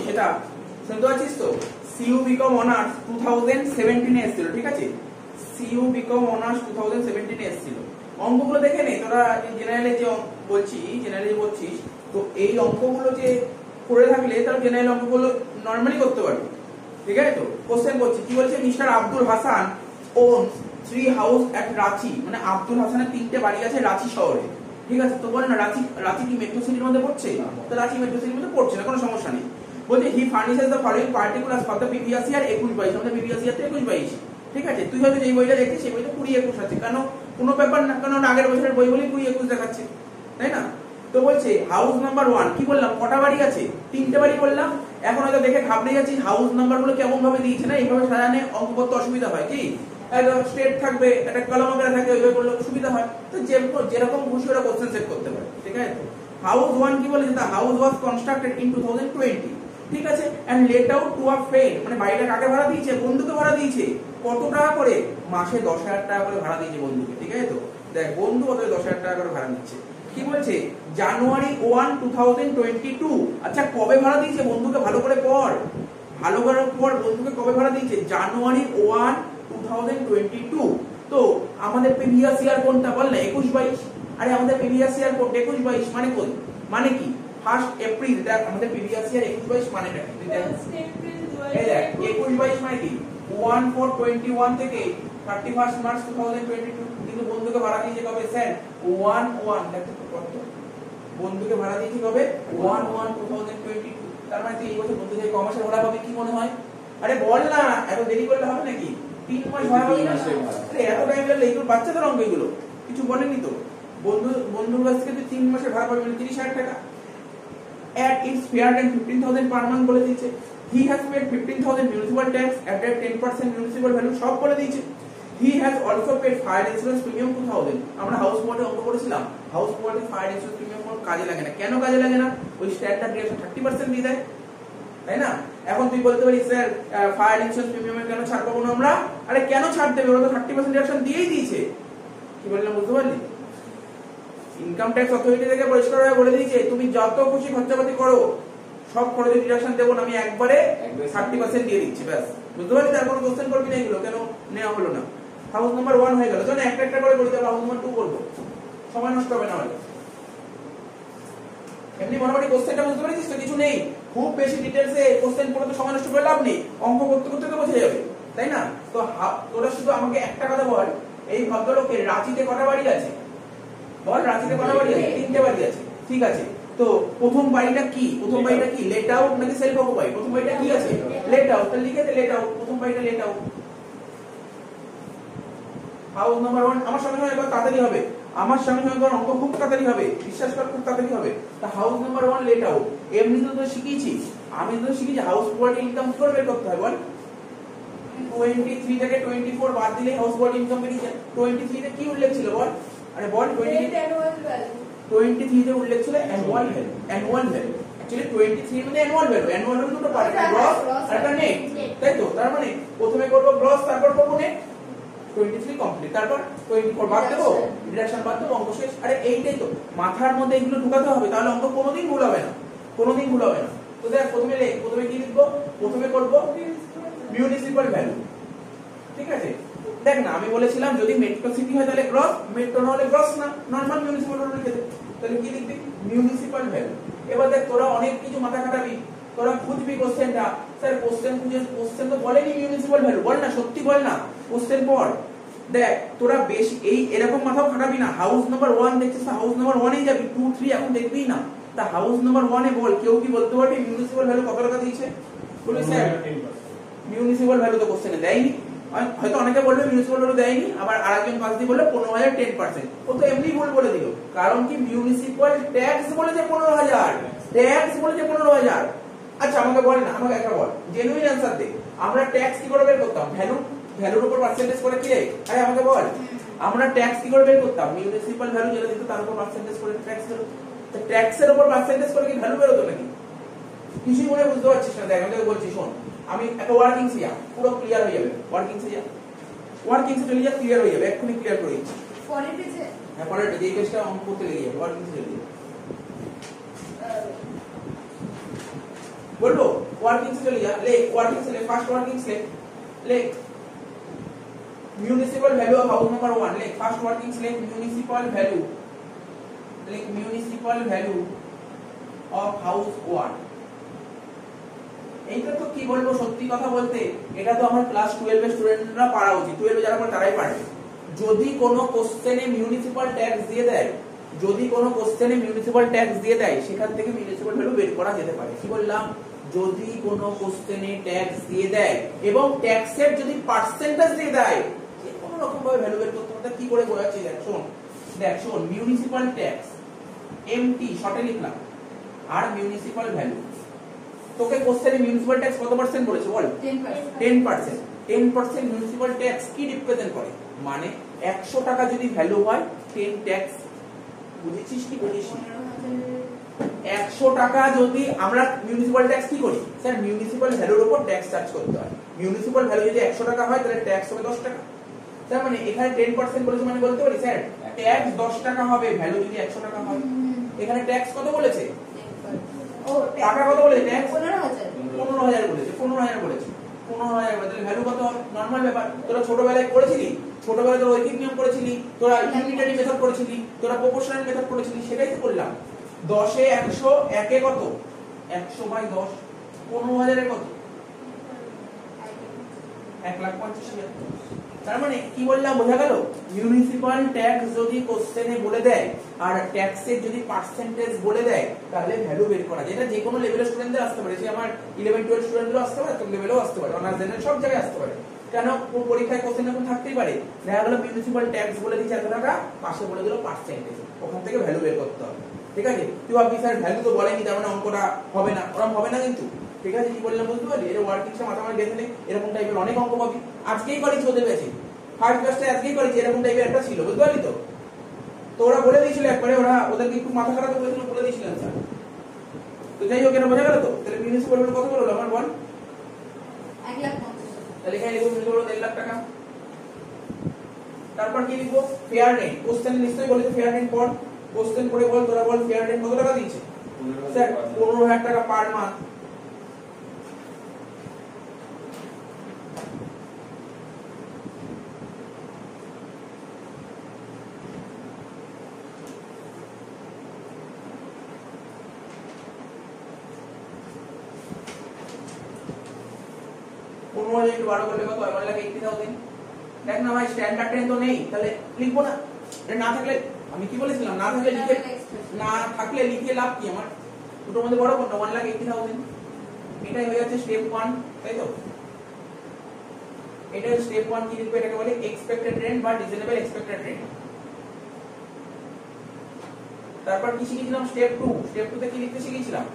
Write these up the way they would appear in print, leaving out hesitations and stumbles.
সেটা শুনতে পাচ্ছিস তো? সিইউ বিকম অনার্স 2017 এ এসেছিল, ঠিক আছে? সিইউ বিকম অনার্স 2017 এ এসেছিল। অঙ্কগুলো দেখে নে তোরা, জেনারেলে যে বলছিস, তো এই অঙ্কগুলো যে করে থাকলে তাহলে জেনারেল অঙ্কগুলো নরমালি করতে পারবি, ঠিক আছে? তো কোশ্চেন করছি, কি বলছে? Mister Abdul Hasan owns 3 house at Ranchi, মানে আব্দুল হাসানের 3টে বাড়ি আছে রাঁচি শহরে, ঠিক আছে? তো বলে না রাঁচি কি মেট্রো সিটির মধ্যে পড়ছে? তো রাঁচি মেট্রো সিটির মধ্যে পড়ছে না, কোনো সমস্যা নেই। বলছে he furnishes the following particulars for the previous year 21-22, আমাদের প্রিভিয়াস ইয়ার 21-22, ঠিক আছে? তুই হয়তো যেই বইটা দেখছিস সেই বইতে 20-21 আছে, কেন? কোনো ব্যাপার না, কারণ আগের বছরের বই বলেই 20-21 দেখাচ্ছে, তাই না? তো বলছে হাউস নাম্বার 1, কি বললাম? কটা বাড়ি আছে? 3টে বাড়ি বললাম। এখন হয়তো দেখে ঘাবড়ে যাচ্ছিস, হাউস নাম্বার গুলো কেমন ভাবে দিয়েছে না, এইভাবে সাজানে অঙ্ক করতে অসুবিধা হয়, কি? একটা স্টেট থাকবে, একটা কলম আকারে থাকে, ওইভাবে করলে সুবিধা হয়। তো যেরকম খুশি ওরা কোশ্চেন সেট করতে পারে, ঠিক আছে? তো হাউস 1 কি বলেছে? The house was constructed in 2020, ঠিক আছে? And let out to a friend, মানে বাড়িটা কাকে ভাড়া দিয়েছে? বন্ধুকে ভাড়া দিয়েছে। কত টাকা করে? মাসে 10,000 টাকা করে ভাড়া দিয়েছে বন্ধুকে, ঠিক আছে? তো দেখ বন্ধু কত 10,000 টাকা করে ভাড়া দিচ্ছে। কি বলছে? জানুয়ারি 1, 2022। আচ্ছা কবে ভাড়া দিয়েছে বন্ধুকে? ভালো করে পড়, ভালো করে পড়। বন্ধুকে কবে ভাড়া দিয়েছে? জানুয়ারি 1, 2022। তো আমাদের প্রিভিয়াস ইয়ার কোনটা বল না? 21-22। আরে আমাদের প্রিভিয়াস ইয়ার কোন? 21-22 মানে কোন? মানে কি? 1 এপ্রিল। দেখ আমাদের প্রিভিয়াস ইয়ার 21-22 মানেটা কি? দেখ এই দেখ 21-22 মানে কি? 1/4/21 থেকে 31 মার্চ 2022। কিন্তু বন্ধুকে ভাড়া দিয়েছে কবে? স্যার 1/1। দেখো কত বন্ধুকে ভাড়া দিয়েছে কবে? 1/1/2022। তার মানে তুই এই বছর বন্ধু থেকে কমাসের ভাড়া পাবে, কি মনে হয়? আরে বল না, এত দেরি করলে হবে নাকি? 3 মাস ভাড়া পাবে না? আরে এত টাইম লাগলে এইগুলো বাচ্চাদের অঙ্ক, এগুলো কিছু বলেনি তো। বন্ধুর কাছ থেকে তুই 3 মাসের ভাড়া পাবে, মানে 30,000 টাকা। At its fair and 15,000 per month বলে দিয়েছে। He has paid 15,000 municipal tax at a 10% municipal value, সব বলে দিয়েছে। He has also paid fire insurance premium 2,000। আমরা হাউস বোর্ডে অঙ্ক করেছিলাম, হাউস বোর্ডে ফায়ার ইন্স্যুরেন্স প্রিমিয়াম কোনো কাজে লাগে না। কেন কাজে লাগে না? ওই স্ট্যান্ডার্ড ডিডাকশন 30% দিয়ে দেয়, তাই না? এখন তুই বলতে পারিস স্যার ফায়ার ইন্স্যুরেন্স প্রিমিয়ামে কেন ছাড় পাবো না আমরা? আরে কেন ছাড় দেবে? ওরা তো 30% ডিডাকশন দিয়েই দিয়েছে। কি বললাম বুঝতে পারলি? ইনকাম ট্যাক্স অথরিটি থেকে পরিষ্কারভাবে বলে দিয়েছে তুমি যত খুশি খরচাপাতি করো, সব খরচে ডিডাকশন দেবো না, আমি একবারে 30% দিয়ে দিচ্ছি, ব্যাস। বুঝতে পারলি? তার কোনো কোশ্চেন করবি না, এগুলো কেন নেওয়া হলো না? হাউস নাম্বার 1 হয়ে গেল, চল একটা একটা করে করি, তাহলে হাউস নাম্বার 2 করব, সময় নষ্ট হবে না হলে। এমনি মোটামুটি কোশ্চেনটা বুঝতে পারছিস তো? কিছু নেই, খুব বেশি ডিটেইলসে কোশ্চেন পড়ে তো সময় নষ্ট করে লাভ নেই, অঙ্ক করতে করতে তো বোঝা যাবে, তাই না? তো তোরা শুধু আমাকে একটা কথা বল, এই ভদ্রলোকের রাঁচিতে কটা বাড়ি আছে? বল, রাঁচিতে কটা বাড়ি আছে? 3টে বাড়ি আছে, ঠিক আছে? তো প্রথম বাড়িটা কি? প্রথম বাড়িটা কি লেট আউট নাকি সেলফ অকুপাই? প্রথম বাড়িটা কি আছে? Late out. তাহলে লিখে দে লেট আউট, প্রথম বাড়িটা লেট আউট। হাউস নাম্বার 1 আমার সঙ্গে সঙ্গে একবার তাড়াতাড়ি হবে, আমার সঙ্গে সঙ্গে অঙ্ক খুব তাড়াতাড়ি হবে, বিশ্বাস কর খুব তাড়াতাড়ি হবে। তা হাউস নাম্বার 1 লেট আউট। এমনি তো শিখিয়েছি, আমি তো শিখিয়েছি হাউস কোয়ার্টার ইনকাম কি করে বের করতে হয় বল? 23 থেকে 24 বাদ দিলে হাউস কোয়ার্টার ইনকাম বেরিয়ে যায়। 23 তে কি উল্লেখ ছিল বল? আরে বল 23 তে উল্লেখ ছিল annual value, annual value. Actually 23 মানে অ্যানুয়াল ভ্যালু, অ্যানুয়াল ভ্যালু দুটো পার্ট, গ্রস আর একটা নেট, তাই তো? তার মানে প্রথমে করব গ্রস, তারপর করব নেট। 23 কমপ্লিট, তারপর 24 বাদ দেবো, ডিডাকশন বাদ দেবো, অঙ্ক শেষ। আরে এইটাই তো, মাথার মধ্যে এগুলো ঢোকাতে হবে, তাহলে অঙ্ক কোনোদিন ভুল হবে না, কোনোদিন ভুল হবে না। তো দেখ প্রথমে কি লিখবো? প্রথমে করব মিউনিসিপাল ভ্যালু, ঠিক আছে? দেখ না আমি বলেছিলাম যদি মেট্রো সিটি হয় তাহলে গ্রস, মেট্রো না হলে গ্রস না, নরমাল মিউনিসিপাল ভ্যালু লিখে দে। তাহলে কি লিখবি? Municipal value. এবার দেখ তোরা অনেক কিছু মাথা খাটাবি, তোরা খুঁজবি কোশ্চেনটা, স্যার কোশ্চেন খুঁজে, কোশ্চেন তো বলেনি মিউনিসিপাল ভ্যালু, বল না সত্যি বল না, কোশ্চেন পড়। দেখ তোরা বেশি এরকম মাথাও খাটাবি না, হাউস নাম্বার 1 দেখছিস তো হাউস নাম্বার 1 এই যাবি, 2 3 এখন দেখবি না। তা হাউস নাম্বার 1 এ বল, কেউ কি বলতে পারবে মিউনিসিপাল ভ্যালু কত টাকা দিয়েছে? বলি স্যার মিউনিসিপাল ভ্যালু তো কোশ্চেনে দেয়নি। হয়তো অনেকে বলবে মিউনিসিপাল ভ্যালু দেয়নি, আবার আরেকজন পাশ দিয়ে বললে 15,000 10%, ও তো এমনি ভুল বলে দিল, কারণ কি মিউনিসিপাল ট্যাক্স বলেছে 15,000, ট্যাক্স বলেছে 15,000। আচ্ছা আমাকে বল না, আমাকে একটা বল, জেনুইন অ্যানসার দে, আমরা ট্যাক্স কি করে বের করতাম? ভ্যালুর উপর পার্সেন্টেজ করে কি রে? আরে আমাকে বল, আমরা ট্যাক্স কি করে বের করতাম? মিউনিসিপাল ভ্যালু যেটা দিত তার উপর পার্সেন্টেজ করে ট্যাক্স বের হতো। তো ট্যাক্সের উপর পার্সেন্টেজ করে কি ভ্যালু বের হতো নাকি? কিছুই মনে বুঝতে পারছিস না? দেখ আমি তোকে বলছি, শোন, আমি একটা ওয়ার্কিং সিয়া পুরো ক্লিয়ার হয়ে যাবে, ওয়ার্কিং সিয়া চলে যা, ক্লিয়ার হয়ে যাবে, এক্ষুনি ক্লিয়ার করে দিচ্ছি। পরের পেজে হ্যাঁ পরের পেজে এই পেজটা অঙ্ক করতে গিয়ে ওয়ার্কিংস চলে গিয়ে বলবো ওয়ার্কিংস চলে যা লেখ ওয়ার্কিংস লেখ ফার্স্ট ওয়ার্কিংস লেখ municipal value of house number 1 like first working select municipal value of house 1 এইটা তো কি বলবো সত্যি কথা বলতে এটা তো আমার ক্লাস 12 এর স্টুডেন্টরা পারা উচিত 12 এ যারা পড়ে তারাই পারবে যদি কোনো কোশ্চেনে মিউনিসিপাল ট্যাক্স দিয়ে দেয় সেখান থেকে মিউনিসিপাল ভ্যালু বের করা যেতে পারে কি বললাম যদি কোনো কোশ্চেনে ট্যাক্স দিয়ে দেয় এবং ট্যাক্সের যদি পার্সেন্টেজ দিয়ে দেয় যে কোনো রকম ভাবে ভ্যালু বের করতে হবে কি করে বোঝাচ্ছি দেখ শোন মিউনিসিপাল ট্যাক্স এমটি শর্টে লিখলাম আর মিউনিসিপাল ভ্যালু তোকে কোশ্চেনে মিউনিসিপাল ট্যাক্স কত পার্সেন্ট বলেছে বল 10% মিউনিসিপাল ট্যাক্স কি রিপ্রেজেন্ট করে মানে 100 টাকা যদি ভ্যালু হয় 10 ট্যাক্স বুঝেছিস কি বুঝিস 100 টাকা যদি আমরা মিউনিসিপাল ট্যাক্স কি করি স্যার মিউনিসিপাল ভ্যালুর উপর ট্যাক্স চার্জ করতে হয় মিউনিসিপাল ভ্যালু যদি 100 টাকা হয় তাহলে ট্যাক্স হবে 10 টাকা তার মানে এখানে 10% বলেছে মানে বলতে পারি স্যার ট্যাক্স 10 টাকা হবে ভ্যালু যদি 100 টাকা হয় এখানে ট্যাক্স কত বলেছে ও টাকা কত বলেছে ট্যাক্স 15000 বলেছে 15000 বলেছে 15000 বলেছে ভ্যালু কত হবে নরমাল ব্যাপার তোরা ছোটবেলায় পড়েছিলি ছোটবেলায় তোরা ঐকিক নিয়ম পড়েছিলি তোরা ইউনিটারি মেথড পড়েছিলি তোরা প্রপোর্শনাল মেথড পড়েছিলি সেটাই তো করলাম 10 এ 100 একে কত 100 বাই 10 15000 এ কত 1,50,000 তার মানে কি বললাম বোঝা গেল মিউনিসিপাল ট্যাক্স যদি কোশ্চেনে বলে দেয় আর ট্যাক্সের যদি পার্সেন্টেজ বলে দেয় তাহলে ভ্যালু বের করা যেটা যে কোনো লেভেলের স্টুডেন্টদের আসতে পারে যে আমার 11 12 স্টুডেন্টদেরও আসতে পারে তোর লেভেলেও আসতে পারে অনার্স জেনারেল সব জায়গায় আসতে পারে কেন পরীক্ষায় কোশ্চেন এখন থাকতেই পারে দেখা গেল মিউনিসিপাল ট্যাক্স বলে দিচ্ছে এত টাকা পাশে বলে দিল পার্সেন্টেজ ওখান থেকে ভ্যালু বের করতে হবে ঠিক আছে তুই ভাববি স্যার ভ্যালু তো বলেনি তার মানে অঙ্কটা হবে না ওরকম হবে না কিন্তু ঠিক আছে কি বললাম বুঝতে পারলি এর ওয়ার্কিংসে মাথামারি গেছে এরকম টাইপের অনেক অঙ্ক পাবি আজকেই করেছি ওদের বেশি ফার্স্ট ক্লাসে আজকেই করেছি এরকম টাইপের একটা ছিল বুঝতে পারলি তো ওরা বলে দিয়েছিল একবারে ওদেরকে একটু মাথা খারাপ করেছিল বলে দিয়েছিলেন স্যার তো যাই হোক এটা বোঝা গেল তো তাহলে মিউনিসিপাল ভ্যালু কত বললো আমার বল 1,50,000 তাহলে এখানে লিখবো মিউনিসিপাল 1 লাখ টাকা তারপর কি লিখবো ফেয়ার রেন্ট কোশ্চেন নিশ্চয়ই বলেছে ফেয়ার রেন্ট পড় কোশ্চেন করে বল তোরা বল ফেয়ার রেন্ট কত টাকা দিয়েছে স্যার 15000 টাকা পার মান্থ একটু বড় করলে কত 1,80,000 দেখ না ভাই স্ট্যান্ডার্ড ট্রেন তো নেই তাহলে লিখবো না না থাকলে আমি কি বলেছিলাম না থাকলে লিখে লাভ কি আমার দুটোর মধ্যে বড় কোনটা 1,80,000 এটাই হয়ে যাচ্ছে স্টেপ 1 তাই তো এটা স্টেপ 1 কি লিখবো এটাকে বলে এক্সপেক্টেড রেন্ট বা রিজনেবল এক্সপেক্টেড রেন্ট তারপর কি শিখেছিলাম স্টেপ 2 তে কি লিখতে শিখেছিলাম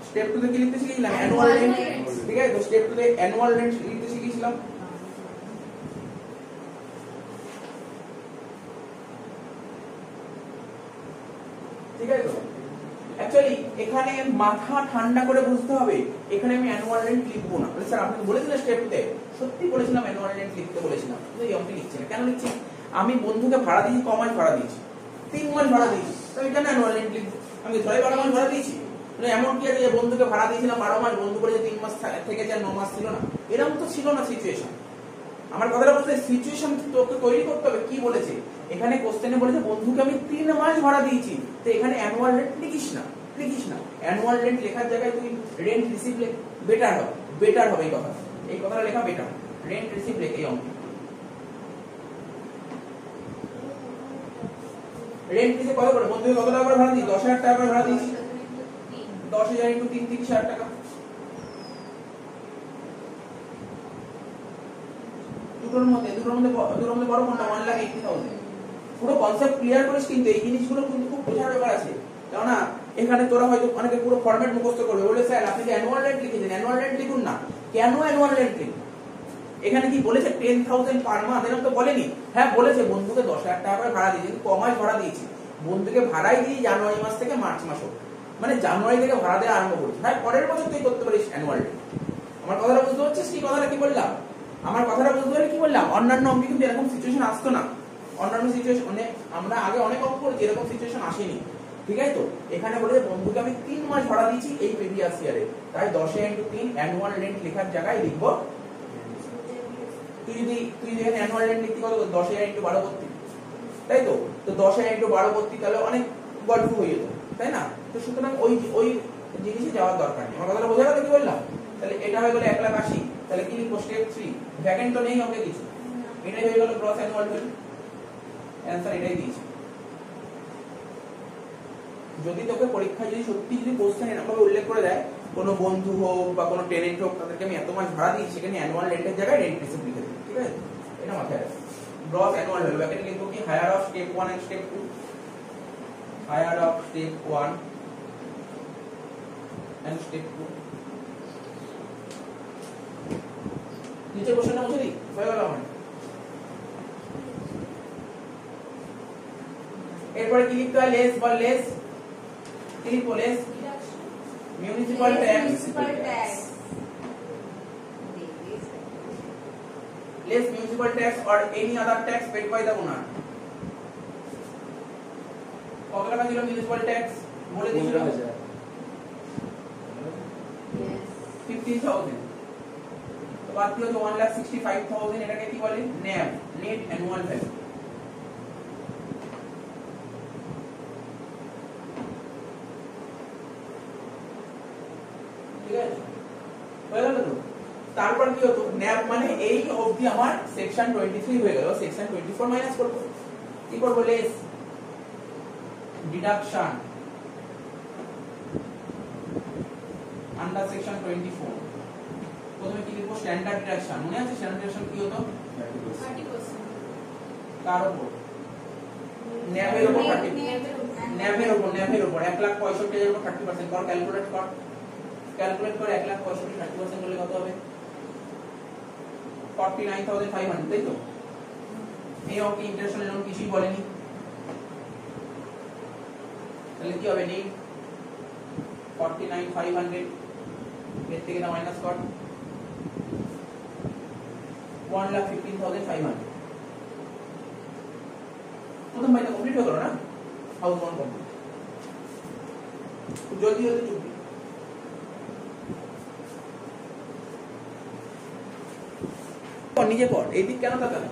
স্টেপ 2 তে কি লিখতে শিখেছিলাম অ্যানুয়াল রেন্ট ঠিক আছে তো স্টেপ 2 তে অ্যানুয়াল রেন্ট লিখতে শিখেছিলাম ঠিক আছে তো অ্যাকচুয়ালি এখানে মাথা ঠান্ডা করে বুঝতে হবে এখানে আমি অ্যানুয়াল রেন্ট লিখবো না বলে স্যার আপনি বলেছিলেন স্টেপ 2 তে সত্যি বলেছিলাম অ্যানুয়াল রেন্ট লিখতে বলেছিলাম কিন্তু এই অঙ্কে লিখছি না কেন লিখছি আমি বন্ধুকে ভাড়া দিয়েছি ক মাস ভাড়া দিয়েছি 3 মাস ভাড়া দিয়েছি তো আমি কেন অ্যানুয়াল রেন্ট লিখবো আমি 12 মাস ভাড়া দিয়েছি এমন কি আছে যে বন্ধুকে ভাড়া দিয়েছিলাম 12 মাস বন্ধু বলে যে 3 মাস থেকে যা 9 মাস ছিল না এরকম তো ছিল না সিচুয়েশন আমার কথাটা বলতে সিচুয়েশন তোকে তৈরি করতে হবে কি বলেছে এখানে কোশ্চেনে বলেছে বন্ধুকে আমি 3 মাস ভাড়া দিয়েছি তো এখানে অ্যানুয়াল রেন্ট লিখিস না অ্যানুয়াল রেন্ট লেখার জায়গায় তুই রেন্ট রিসিভ লেখ বেটার হবে এই কথাটা লেখা বেটার রেন্ট রিসিভ লেখ এই অঙ্কে রেন্ট রিসিভ কত করে বন্ধুকে কত টাকা করে ভাড়া দিই 10,000 টাকা করে ভাড়া দিয়েছি 10,000 ইনটু 3 30,000 টাকা দুটোর মধ্যে বড় কোনটা 1,80,000 পুরো কনসেপ্ট ক্লিয়ার করিস কিন্তু এই জিনিসগুলো কিন্তু খুব বোঝার ব্যাপার আছে কারণ না এখানে তোরা হয়তো অনেকে পুরো ফরম্যাট মুখস্থ করবে বলে স্যার আপনি যে অ্যানুয়াল রেন্ট লিখেছেন অ্যানুয়াল রেন্ট লিখুন না কেন অ্যানুয়াল রেন্ট লিখুন এখানে কি বলেছে 10,000 পার মান্থ এরকম তো বলেনি হ্যাঁ বলেছে বন্ধুকে 10,000 টাকা করে ভাড়া দিয়েছি ক মাস ভাড়া দিয়েছি বন্ধুকে ভাড়াই দিই জানুয়ারি মাস থেকে মার্চ মাস মানে জানুয়ারি থেকে ভাড়া দেওয়া আরম্ভ করেছি হ্যাঁ পরের বছর তুই করতে পারিস অ্যানুয়াল রেন্ট আমার কথাটা বুঝতে পারছিস কি কথাটা কি বললাম আমার কথাটা বুঝতে পারলে কি বললাম, অন্যান্য অঙ্কে কিন্তু এরকম সিচুয়েশন আসতো না, অন্যান্য সিচুয়েশন আমরা আগে অনেক অঙ্ক করেছি এরকম সিচুয়েশন আসেনি, ঠিক আছে? তো এখানে বলে যে বন্ধুকে আমি 3 মাস ভাড়া দিয়েছি এই প্রিভিয়াস ইয়ারে, তাই 10 × 3 অ্যানুয়াল রেন্ট লেখার জায়গায় লিখবো, তুই যদি অ্যানুয়াল রেন্ট লিখতে কত 10,000 × 12 করতি, তাই তো? তো 10,000 × 12 করতি তাহলে অনেক গল্প হয়ে যেত, তাই না? তো সুতরাং ওই জিনিসে যাওয়ার দরকার নেই। আমার কথাটা বোঝা গেল কি বললাম? তাহলে এটা হয়ে গেল 1,80,000, তাহলে কি লিখবো? স্টেপ 3, ভ্যাকেন্ট তো নেই অঙ্কে কিছু, এটাই হয়ে গেল গ্রস অ্যানুয়াল ভ্যালু, অ্যানসার এটাই দিয়েছি। যদি তোকে পরীক্ষায় যদি সত্যি যদি কোশ্চেন এরকম উল্লেখ করে দেয়, কোনো বন্ধু হোক বা কোনো টেনেন্ট হোক, তাদেরকে আমি এত মাস ভাড়া দিই, সেখানে অ্যানুয়াল রেন্টের জায়গায় রেন্ট রিসিপ্ট লিখে দিই, ঠিক আছে? এটা মাথায় রাখো। গ্রস অ্যানুয়াল ভ্যালু ব্র্যাকেটে লিখবো কি? Higher of step 1 and step 2, higher of step 1 and step 2। নিচে কোশ্চেনটা মুছে দিই, হয়ে গেল আমার। এরপরে কি লিখতে হয়? লেস বল, লেস কি লিখবো? Less municipal tax, less municipal tax or any other tax paid by the owner। কত টাকা ছিল মিউনিসিপাল ট্যাক্স বলে দিয়েছিল? 15,000। তো বাদ দিও তো 1,65,000, এটাকে কি বলে? NAV, net annual value. ঠিক আছে, হয়ে গেল তো? তারপর কি হতো? ন্যাপ মানে এই অবধি আমার সেকশন 23 হয়ে গেল, সেকশন 24 মাইনাস করব। কি করব? Less deduction under section 24। প্রথমে কি লিখব? Standard deduction. মনে আছে স্ট্যান্ডার্ড ডিডাকশন কি হতো? 30%। কার উপর? ন্যাপের উপর 30, ন্যাপের উপর 1,65,000 এর উপর 30% কর। ক্যালকুলেট কর 1,65,000 30% করলে কত হবে? 49,500, তাই তো? এই অঙ্কে ইন্টারেস্ট লোন কিছুই বলেনি, তাহলে কি হবে? নেই 49,500, এর থেকে না মাইনাস কর 1,15,500। প্রথম বাইটা কমপ্লিট হয়ে গেল না? House loan complete. জলদি জলদি চুপি। নিজে পড়, এই দিক কেন তাকানো?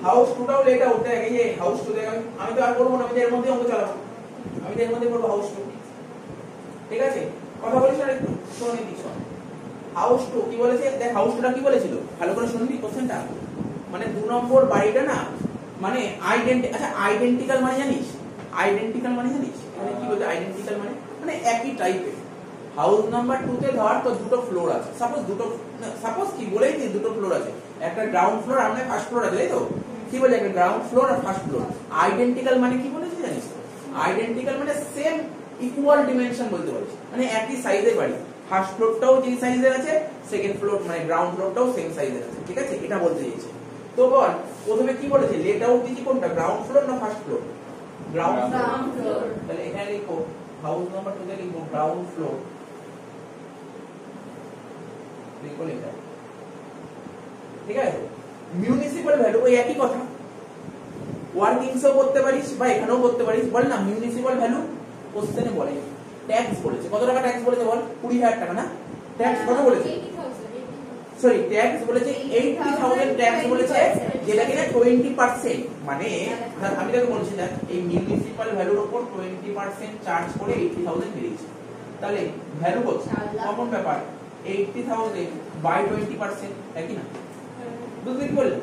হাউস টুটাও লেটা উঠতে গিয়ে এই হাউস টু দেখো, আমি তো আর করবো না, আমি এর মধ্যে অঙ্ক চালাবো, আমি এর মধ্যে করবো হাউস টু। ঠিক আছে, কথা বলিস না একটু, শোন এই দিক শোন। হাউস টু কি বলেছে দেখ, হাউস টুটা কি বলেছিল ভালো করে শুনবি কোশ্চেনটা। মানে 2 নম্বর বাড়িটা না, মানে আচ্ছা আইডেন্টিক্যাল মানে জানিস? আইডেন্টিক্যাল মানে জানিস মানে কি বলতে? আইডেন্টিক্যাল মানে একই টাইপের। হাউস নাম্বার 2 তে ধর তো দুটো ফ্লোর আছে, সাপোজ কি বলেই দিই দুটো ফ্লোর আছে, একটা গ্রাউন্ড ফ্লোর আর একটা ফার্স্ট ফ্লোর আছে, তাই তো? কি বলে? একটা গ্রাউন্ড ফ্লোর আর ফার্স্ট ফ্লোর। আইডেন্টিক্যাল মানে কি বলেছি জানিস? আইডেন্টিক্যাল মানে সেম ইকুয়াল ডিমেনশন বলতে পারিস, মানে একই সাইজের বাড়ি। ফার্স্ট ফ্লোরটাও যেই সাইজের আছে, সেকেন্ড ফ্লোর মানে গ্রাউন্ড ফ্লোরটাও সেম সাইজের আছে, ঠিক আছে? এটা বলতে চাইছে। তো বল প্রথমে কি বলেছে? লেট আউট দিয়েছি কোনটা, গ্রাউন্ড ফ্লোর না ফার্স্ট ফ্লোর? Ground floor. তাহলে এখানে লিখো হাউস নাম্বার 2 তে লিখবো গ্রাউন্ড ফ্লোর, লিখো লেখা, ঠিক আছে? মিউনিসিপাল ভ্যালু ওই একই কথা, ওয়ার্কিংসও করতে পারিস বা এখানেও করতে পারিস। বল না মিউনিসিপাল ভ্যালু কোশ্চেনে বলে ট্যাক্স বলেছে, কত টাকা ট্যাক্স বলেছে বল? 20,000 টাকা না? ট্যাক্স কত বলেছে? সরি ট্যাক্স বলেছে 80,000 ট্যাক্স বলেছে, যেটা কিনা 20%। মানে আমি তোকে বলছি না, এই মিউনিসিপাল ভ্যালুর উপর 20% চার্জ করে 80,000 বেরিয়েছে। তাহলে ভ্যালু কত? কমন ব্যাপার, 80,000 বাই 20%, একই না? বুঝলি কি বললাম?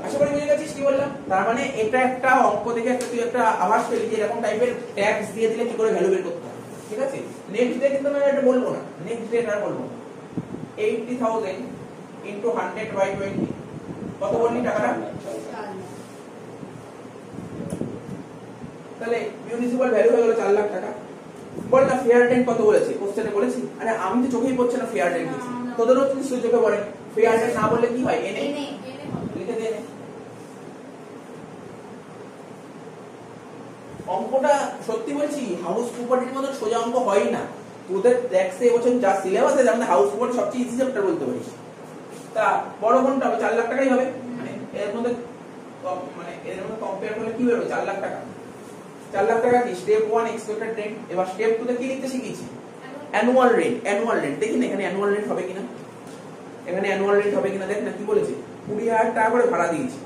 আশা করি বুঝে গেছিস কি বললাম। তার মানে এটা একটা অঙ্ক দেখে তুই একটা আভাস পেলি যে এরকম টাইপের ট্যাক্স দিয়ে দিলে কি করে ভ্যালু বের করতে হয়, ঠিক আছে? নেক্সট ডে কিন্তু আমি এটা বলবো না, নেক্সট ডে এটা বলবো 80,000 into 100 by 20 কত বললি টাকাটা? তাহলে মিউনিসিপাল ভ্যালু হয়ে গেল 4 লাখ টাকা। বল না ফেয়ার রেন্ট কত বলেছে? কোশ্চেনে বলেছি? আরে আমি তো চোখেই পড়ছে না ফেয়ার রেন্ট লিখছি, তোদেরও তুমি চোখে পড়ে। ফেয়ার রেন্ট না বললে কি হয়? এনে লিখে দে। অঙ্কটা সত্যি বলছি হাউস প্রপার্টির মতো সোজা অঙ্ক হয় না, তোদের দেখছে এবছর যা সিলেবাস আছে আমাদের হাউস বোর্ড সবচেয়ে ইজি চ্যাপ্টার বলতে পারিস। তা বড় কোনটা হবে? 4 লাখ টাকাই হবে। মানে এর মধ্যে কম্পেয়ার করলে কি হবে? 4 লাখ টাকা। 4 লাখ টাকা কি স্টেপ 1 এক্সপেক্টেড রেন্ট। এবার স্টেপ 2 তে কি লিখতে শিখেছি? Annual rent. অ্যানুয়াল রেন্ট দেখি না এখানে অ্যানুয়াল রেন্ট হবে কিনা, এখানে অ্যানুয়াল রেন্ট হবে কিনা দেখ না কি বলেছে, 20,000 টাকা করে ভাড়া দিয়েছে।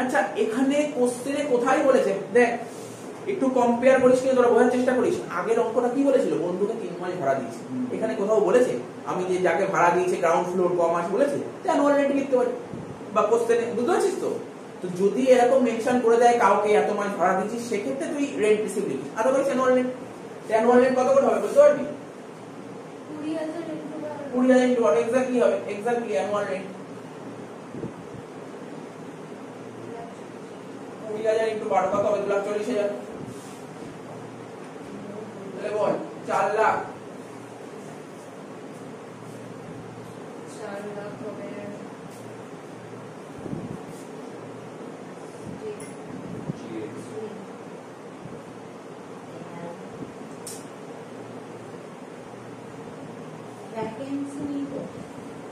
আচ্ছা এখানে কোশ্চেনে কোথায় বলেছে দেখ, একটু কম্পেয়ার করিস কি তোরা বোঝার চেষ্টা করিস। আগের অঙ্কটা কি বলেছিল? বন্ধুকে 3 মাস ভাড়া দিয়েছে। এখানে কোথাও বলেছে আমি যে যাকে ভাড়া দিয়েছে গ্রাউন্ড ফ্লোর কম মাস বলেছে? অ্যানুয়াল রেন্ট লিখতে পারি বা কোশ্চেনে, বুঝতে পারছিস তো? তো যদি এরকম মেনশন করে দেয় কাউকে এত মাস ভাড়া দিয়েছিস, সেক্ষেত্রে তুই রেন্ট রিসিভ লিখিস। Otherwise annual rent. Annual rent কত করে হবে বুঝতে পারবি? 20,000 ইনটু what এক্স্যাক্টলি হবে? এক্স্যাক্টলি অ্যানুয়াল রেন্ট 20,000 ইনটু 12 কত হবে? 2,40,000। তাহলে বল 4 লাখ 4 লাখ হবে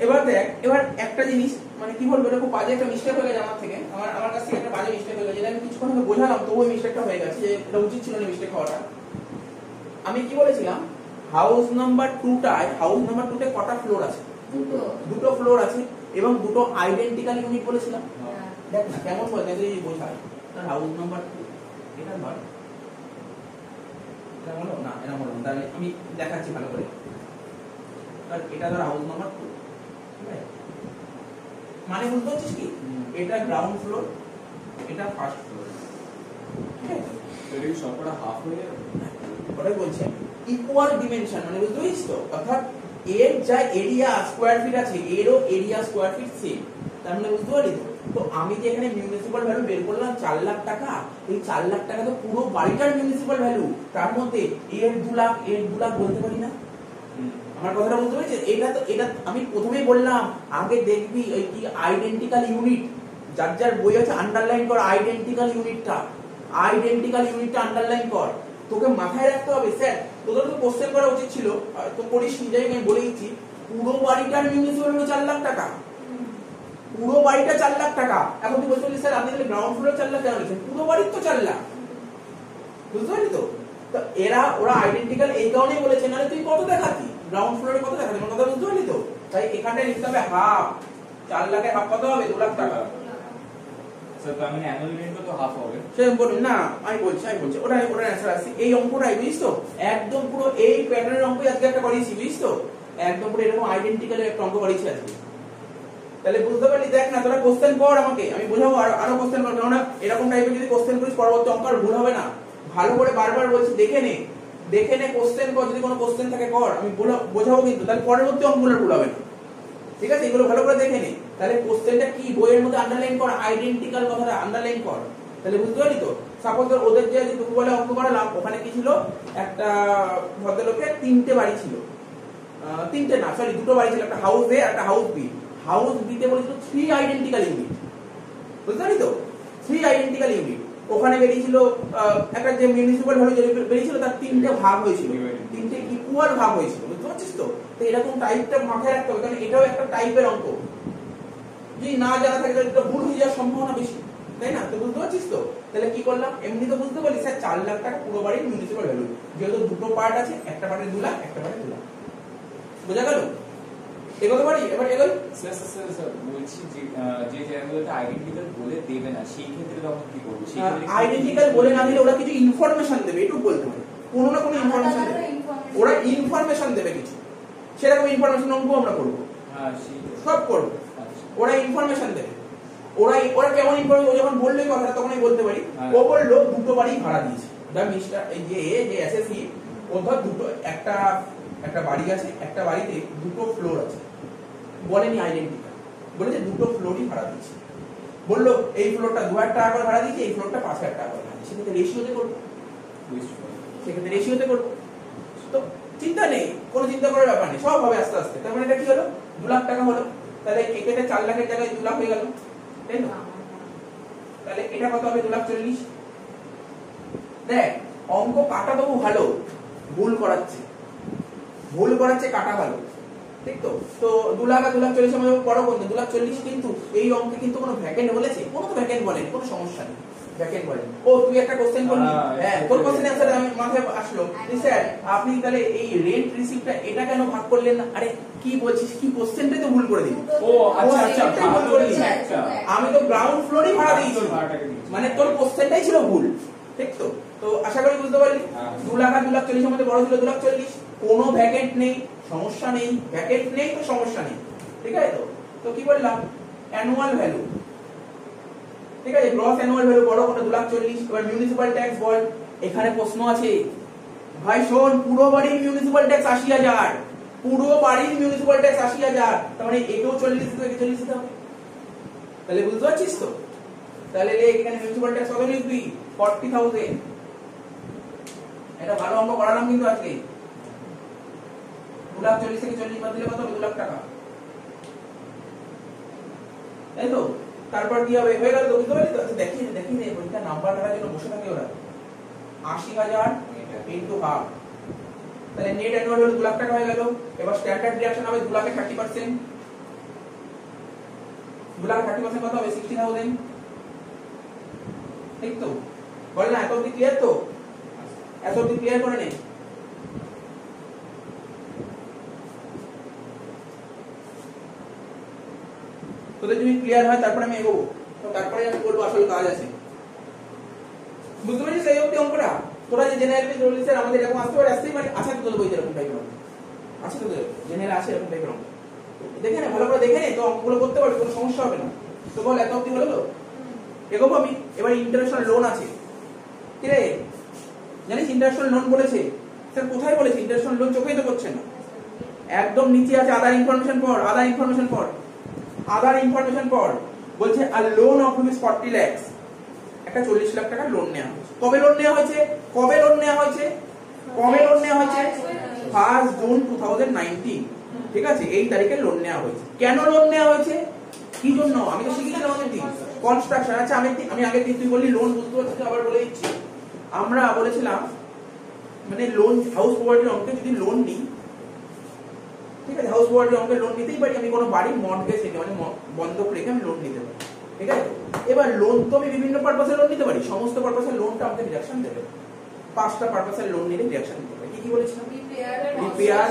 এবার দেখ, এবার একটা জিনিস মানে কি বলবো, এটা খুব বাজে একটা মিস্টেক হয়ে গেছে আমার থেকে, আমার কাছ থেকে একটা বাজে মিস্টেক হয়ে গেছে। আমি কিছুক্ষণ আগে বোঝালাম তবুও মিস্টেকটা হয়ে গেছে, যে এটা উচিত ছিল না মিস্টেক হওয়াটা। আমি কি বলেছিলাম, হাউস নাম্বার 2টায়, হাউস নাম্বার 2 তে কটা ফ্লোর আছে? দুটো ফ্লোর আছে এবং দুটো আইডেন্টিক্যাল ইউনিট বলেছিলাম। দেখ না কেমন বলতে তুই বোঝায়, তার হাউস নাম্বার 2 এটা ধর, এটা হলো না, এটা হলো না, তাহলে আমি দেখাচ্ছি ভালো করে। আর এটা ধর হাউস নাম্বার 2, মানে বুঝতে পারছিস কি? এটা গ্রাউন্ড ফ্লোর, এটা ফার্স্ট ফ্লোর, ঠিক আছে? এটা কি সবকটা হাফ হয়ে যাবে? ওটাই বলছি ইকুয়াল ডিমেনশন, মানে বুঝতে পারছিস তো? অর্থাৎ এর যা এরিয়া স্কয়ার ফিট আছে এরও এরিয়া স্কয়ার ফিট সেম, তার মানে বুঝতে পারলি তো? তো আমি যে এখানে মিউনিসিপাল ভ্যালু বের করলাম 4 লাখ টাকা, এই 4 লাখ টাকা তো পুরো বাড়িটার মিউনিসিপাল ভ্যালু, তার মধ্যে এর 2 লাখ এর 2 লাখ বলতে পারি না? আমার কথাটা বুঝতে পেরেছিস? এটা তো, এটা আমি প্রথমেই বললাম, আগে দেখবি এই কি আইডেন্টিক্যাল ইউনিট, যার যার বই আছে আন্ডারলাইন কর আইডেন্টিক্যাল ইউনিটটা, আইডেন্টিক্যাল ইউনিটটা আন্ডারলাইন কর। তোকে মাথায় রাখতে হবে, স্যার তোদের তো কোশ্চেন করা উচিত ছিল, তো করিস নি, যাই আমি বলে দিচ্ছি, পুরো বাড়িটার মিউনিসিপাল হলো 4 লাখ টাকা, পুরো বাড়িটা 4 লাখ টাকা। এখন তুই বলতে পারলি স্যার আপনি তাহলে গ্রাউন্ড ফ্লোরে 4 লাখ কেন লিখছেন? পুরো বাড়ির তো 4 লাখ, বুঝতে পারলি তো? তো ওরা আইডেন্টিক্যাল এই কারণেই বলেছে, নাহলে তুই কত দেখাতি গ্রাউন্ড ফ্লোরে, কত দেখাতি, আমার কথা বুঝতে পারলি তো? তাই এখানটায় লিখতে হবে হাফ, 4 লাখের হাফ কত হবে? 2 লাখ টাকা। স্যার তার মানে অ্যানুয়াল রেন্ট তো হাফ হবে। সে বলুন না, আমি বলছি ওটা অ্যানসার আছে। এই অঙ্কটাই বুঝিস তো, একদম পুরো এই প্যাটার্নের অঙ্কই আজকে একটা করিয়েছি, বুঝিস তো? একদম পুরো এরকম আইডেন্টিক্যাল একটা অঙ্ক করিয়েছি আজকে। তাহলে বুঝতে পারলি? দেখ না তোরা কোশ্চেন কর, আমাকে আমি বোঝাবো, আরো কোশ্চেন কর, কারণ এরকম টাইপের যদি কোশ্চেন করিস পরবর্তী অঙ্ক আর ভুল হবে না। ভালো করে বারবার বলছি দেখে নে কোশ্চেন কর, যদি কোনো কোশ্চেন থাকে কর, আমি বোঝাবো কিন্তু, তাহলে পরবর্তী অঙ্কগুলো ভুল হবে না, ঠিক আছে? এগুলো ভালো করে দেখে নে। তাহলে কোশ্চেনটা কি বইয়ের মধ্যে আন্ডারলাইন কর, আইডেন্টিক্যাল কথাটা আন্ডারলাইন কর, তাহলে বুঝতে পারলি তো? সাপোজ ধর ওদের যে দুটো বলে অঙ্ক করালাম, ওখানে কি ছিল, একটা ভদ্রলোকের 3টে বাড়ি ছিল, 3টে না সরি 2টো বাড়ি ছিল, একটা হাউস এ একটা হাউস বি। হাউস বি তে বলেছিল 3 আইডেন্টিক্যাল ইউনিট, বুঝতে পারলি তো? 3 আইডেন্টিক্যাল ইউনিট। ওখানে বেরিয়েছিল একটা যে মিউনিসিপাল ভ্যালু বেরিয়েছিল তার 3টে ভাগ হয়েছিল, 3টে ইকুয়াল ভাগ হয়েছিল, বুঝতে পারছিস তো? তো এরকম টাইপটা মাথায় রাখতে হবে, কারণ এটাও একটা টাইপের অঙ্ক, যদি না জানা থাকে তাহলে এটা ভুল হয়ে যাওয়ার সম্ভাবনা বেশি, তাই না? তো বুঝতে পারছিস তো? তাহলে কি করলাম, এমনি তো বুঝতে পারলি স্যার 4 লাখ টাকা পুরো বাড়ির মিউনিসিপাল ভ্যালু, যেহেতু দুটো পার্ট আছে, একটা পার্টে 2 লাখ একটা পার্টে 2 লাখ, বোঝা গেল? এগোতে পারি? এবার এগোই। স্যার বলছি যে জায়গাগুলোতে আইডেন্টিক্যাল বলে দেবে না, সেই ক্ষেত্রে তখন কি করব? সেই ক্ষেত্রে আইডেন্টিক্যাল বলে না দিলে ওরা কিছু ইনফরমেশন দেবে, এটুকু বলতে পারে, কোনো না কোনো ইনফরমেশন দেবে, ওরা ইনফরমেশন দেবে কিছু, সেরকম ইনফরমেশন অঙ্ক আমরা করব, হ্যাঁ সব করব, ওরা ইনফরমেশন দেবে। ওরা কেমন ইনফরমেশন, যখন বললো কথাটা তখনই বলতে পারি, ও বললো দুটো বাড়ি ভাড়া দিয়েছে, দা মিস্টার এই যে এসএসসি, ও ধর দুটো একটা বাড়ি আছে, একটা বাড়িতে দুটো ফ্লোর আছে, বলেনি আইডেন্টিক্যাল, বলেছে দুটো ফ্লোরই ভাড়া দিয়েছে, বললো এই ফ্লোরটা 2,000 টাকা করে ভাড়া দিয়েছে, এই ফ্লোরটা 5,000 টাকা করে ভাড়া দিয়েছে, সেক্ষেত্রে রেশিওতে করবো, তো চিন্তা নেই, কোনো চিন্তা করার ব্যাপার নেই, সব হবে আস্তে আস্তে। তার মানে এটা কি হলো, 2 লাখ টাকা হলো, তাহলে এখানে 4 লাখের জায়গায় 2 লাখ হয়ে গেল, তাই না? তাহলে এটা কত হবে? 2,40,000। দেখ অঙ্ক কাটা তবু ভালো, ভুল করাচ্ছে, ভুল করার চেয়ে কাটা ভালো, ঠিক তো? তো 2 লাখ আর 2 লাখ 40 আমাদের বড় কোন 2 লাখ 40, কিন্তু এই অঙ্কে কিন্তু কোনো ভ্যাকেন্ট বলেছে, কোনো তো ভ্যাকেন্ট বলেনি, কোনো সমস্যা নেই, ভ্যাকেন্ট বলেনি। ও তুই একটা কোশ্চেন করলি, হ্যাঁ তোর কোশ্চেন অ্যানসার আমি মাথায় আসলো, স্যার আপনি তাহলে এই রেন্ট রিসিপ্টটা এটা কেন ভাগ করলেন না? আরে কি বলছিস, কি কোশ্চেনটাই তো ভুল করে দিলি। ও আচ্ছা আচ্ছা, ভুল করে দিলি, আমি তো গ্রাউন্ড ফ্লোরই ভাড়া দিয়েছি, মানে তোর কোশ্চেনটাই ছিল ভুল, ঠিক তো? তো আশা করি বুঝতে পারলি। 2 লাখ আর 2 লাখ 40 আমাদের বড় ছিল 2 লাখ 40, কোনো ভ্যাকেন্ট নেই, সমস্যা নেই, ভ্যাকেন্ট নেই তো সমস্যা নেই, ঠিক আছে? তো তো কি বললাম, অ্যানুয়াল ভ্যালু, ঠিক আছে, গ্রস অ্যানুয়াল ভ্যালু বড় কোনটা 2 লাখ 40। এবার মিউনিসিপাল ট্যাক্স বল, এখানে প্রশ্ন আছে ভাই শোন, পুরো বাড়ির মিউনিসিপাল ট্যাক্স 80,000, পুরো বাড়ির মিউনিসিপাল ট্যাক্স 80,000, তার মানে এটাও 40 থেকে 40 দিতে হবে, তাহলে বুঝতে পারছিস তো? তাহলে এখানে মিউনিসিপাল ট্যাক্স কত লিখবি, 40,000। এটা ভালো অঙ্ক করালাম কিন্তু আজকে। 2 লাখ 40 থেকে 40 বাদ দিলে কত হবে, 2 লাখ টাকা, তাই তো? তারপর কি হবে, হয়ে গেল তো, বুঝতে পারলি তো? দেখি দেখি রে পরীক্ষা নাম্বার কাটার জন্য বসে থাকে ওরা। 80,000 ইনটু হাফ, তাহলে নেট অ্যানুয়াল হলো 2 লাখ টাকা হয়ে গেল। এবার স্ট্যান্ডার্ড ডিডাকশন হবে 2 লাখে 30%, 2 লাখ 30% কত হবে, 60,000, ঠিক তো? বল না, এত অবধি ক্লিয়ার তো? এত অবধি ক্লিয়ার করে নে। তোদের যদি ক্লিয়ার হয় তারপরে আমি এগোবো, তো তারপরে আমি বলবো আসল কাজ আছে, বুঝতে পারছিস? এই অবধি অঙ্কটা তোরা যে জেনারেল পেজ বললি স্যার আমাদের এরকম আসতে পারে, আসতেই পারে, আছে তো তোদের বই এরকম টাইপের অঙ্ক আছে, তোদের জেনারেল আছে এরকম টাইপের অঙ্ক, দেখে নে ভালো করে, দেখে নে তো অঙ্কগুলো করতে পারবি, কোনো সমস্যা হবে না। তো বল এত অবধি হলো তো, এগোবো আমি। এবার ইন্টারন্যাশনাল লোন আছে, কি রে জানিস ইন্টারন্যাশনাল লোন বলেছে? স্যার কোথায় বলেছে ইন্টারন্যাশনাল লোন? চোখেই তো করছে না, একদম নিচে আছে, আদার ইনফরমেশন পড়, আদার ইনফরমেশন পড়, আদার ইনফরমেশন পড়। বলছে আ লোন অফ রুপিস 40 লাখ, একটা 40 লাখ টাকা লোন নেওয়া হয়েছে। কবে লোন নেওয়া হয়েছে, কবে লোন নেওয়া হয়েছে, কবে লোন নেওয়া হয়েছে? 1 জুন 2019, ঠিক আছে, এই তারিখে লোন নেওয়া হয়েছে। কেন লোন নেওয়া হয়েছে, কি জন্য? আমি তো শিখিয়েছিলাম আমাদের দিন কনস্ট্রাকশন। আচ্ছা আমি আগের দিন তুই বললি লোন, বুঝতে পারছিস, আবার বলে দিচ্ছি। আমরা বলেছিলাম মানে লোন হাউস প্রপার্টির অঙ্কে যদি লোন নিই, ঠিক আছে, হাউস প্রপার্টির অঙ্কে লোন নিতেই পারি, আমি কোনো বাড়ি মর্টগেজ রেখে মানে বন্ধক রেখে আমি লোন নিতে পারি, ঠিক আছে? এবার লোন তো আমি বিভিন্ন পারপাসে লোন নিতে পারি, সমস্ত পারপাসে লোনটা আমাকে ডিডাকশন দেবে। 5টা পারপাসের লোন নিলে ডিডাকশন দিতে পারি। কি কি বলেছিলাম? রিপেয়ার,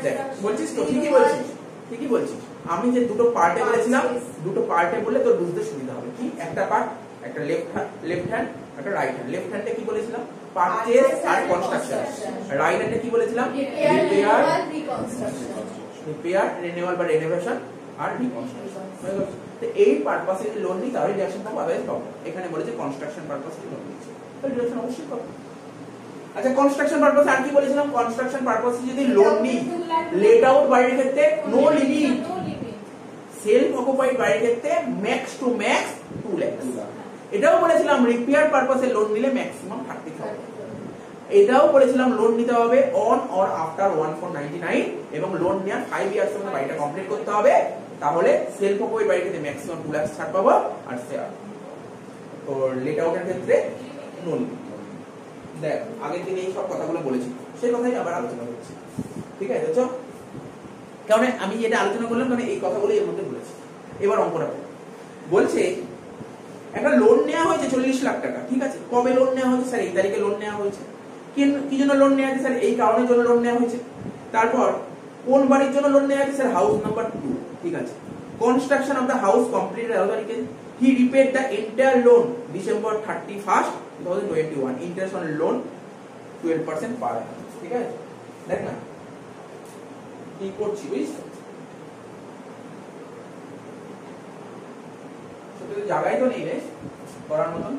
দেখ বলছিস তো, ঠিকই বলছিস, ঠিকই বলছিস। আমি যে দুটো পার্টে বলেছিলাম, দুটো পার্টে বললে তোর বুঝতে সুবিধা হবে। কি একটা পার্ট, একটা লেফট হ্যান্ড, একটা রাইট হ্যান্ড। লেফট হ্যান্ডে কি বলেছিলাম, পারচেজ আর কনস্ট্রাকশন। রাইট হ্যান্ডে কি বলেছিলাম, রিপেয়ার, রিপেয়ার, রিনিউয়াল বা রিনোভেশন আর রিকনস্ট্রাকশন। তো এই পারপাসে যদি লোন নিই তাহলে ডিডাকশন পাবো, আদারওয়াইজ পাবো। এখানে বলেছে কনস্ট্রাকশন পারপাসে লোন নিচ্ছি, তাহলে ডিডাকশন অবশ্যই পাবো। আচ্ছা কনস্ট্রাকশন পারপাসে আর কি বলেছিলাম, কনস্ট্রাকশন পারপাসে যদি লোন নিই, লেট আউট বাড়ির ক্ষেত্রে নো লিমিট, সেলফ অকুপাইড বাড়ির ক্ষেত্রে ম্যাক্স টু ম্যাক্স 2 লাখ। এটাও বলেছিলাম রিপেয়ার পারপাসে লোন নিলে ম্যাক্সিমাম 30,000। এটাও বলেছিলাম লোন নিতে হবে অন অর আফটার 1499 এবং লোন নেওয়ার 5 ইয়ার্স এর মধ্যে বাড়িটা কমপ্লিট করতে হবে, তাহলে সেলফ অকুপাইড বাড়ির ক্ষেত্রে ম্যাক্সিমাম 2 লাখ ছাড় পাবো, আর ওর লেট আউটের ক্ষেত্রে নো লিমিট। দেখ আগের দিন এই সব কথাগুলো বলেছি, সেই কথাই আবার আলোচনা করছি, ঠিক আছে? তো কারণ আমি যেটা আলোচনা করলাম মানে এই কথাগুলো এর মধ্যে বলেছি। এবার অঙ্কটা বলছে একটা লোন নেওয়া হয়েছে 40 লাখ টাকা, ঠিক আছে? কবে লোন নেওয়া হয়েছে? স্যার এই তারিখে লোন নেওয়া হয়েছে। কি জন্য লোন নেওয়া হয়েছে? স্যার এই কারণের জন্য লোন নেওয়া হয়েছে। তারপর কোন বাড়ির জন্য লোন নেওয়া হয়েছে? স্যার হাউস নাম্বার 2, ঠিক আছে। Construction of the house completed এত তারিখে। He repaid the entire loan December 31, 2021, interest on loan 12% per annum, ঠিক আছে? দেখ না কি করছি, বুঝছিস? সত্যি জায়গায় তো নেই রে করার মতন।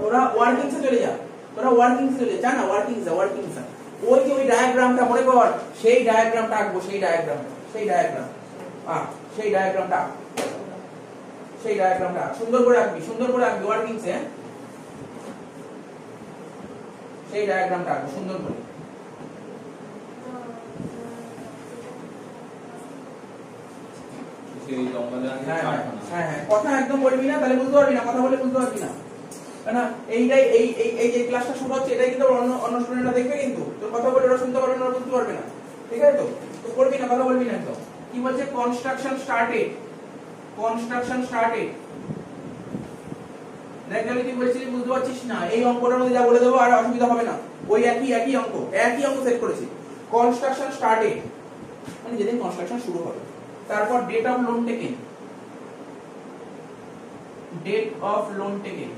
তোরা ওয়ার্কিংসে চলে যা, তোরা ওয়ার্কিংসে চলে যা না, ওয়ার্কিংসে ওই যে ওই ডায়াগ্রামটা মনে কর, সেই ডায়াগ্রামটা আঁকবো, সেই ডায়াগ্রাম সেই ডায়াগ্রামটা সুন্দর করে আঁকবি, সুন্দর করে আঁকবি ওয়ার্কিংসে, সেই ডায়াগ্রামটা আঁকবো সুন্দর করে। সেই লম্বা হ্যাঁ কথা একদম বলবি না, তাহলে বুঝতে পারবি না, কথা বলে বুঝতে পারবি না। না এইটাই এই এই এই যে ক্লাসটা শুরু হচ্ছে এটাই কিন্তু অন্য অন্য স্টুডেন্টরা দেখবে, কিন্তু তোর কথা বলে ওরা শুনতে পারবে না, ওরা বুঝতে পারবে না, ঠিক আছে? তো তো করবি না, কথা বলবি না একদম। কি বলছে? Construction started, construction started. দেখ আমি কি বলছিস বুঝতে পারছিস না? এই অঙ্কটার মধ্যে যা বলে দেবো আর অসুবিধা হবে না, ওই একই অঙ্ক সেট করেছি। কনস্ট্রাকশন স্টার্টেড মানে যেদিন কনস্ট্রাকশন শুরু হবে। তারপর date of loan taken, date of loan taken,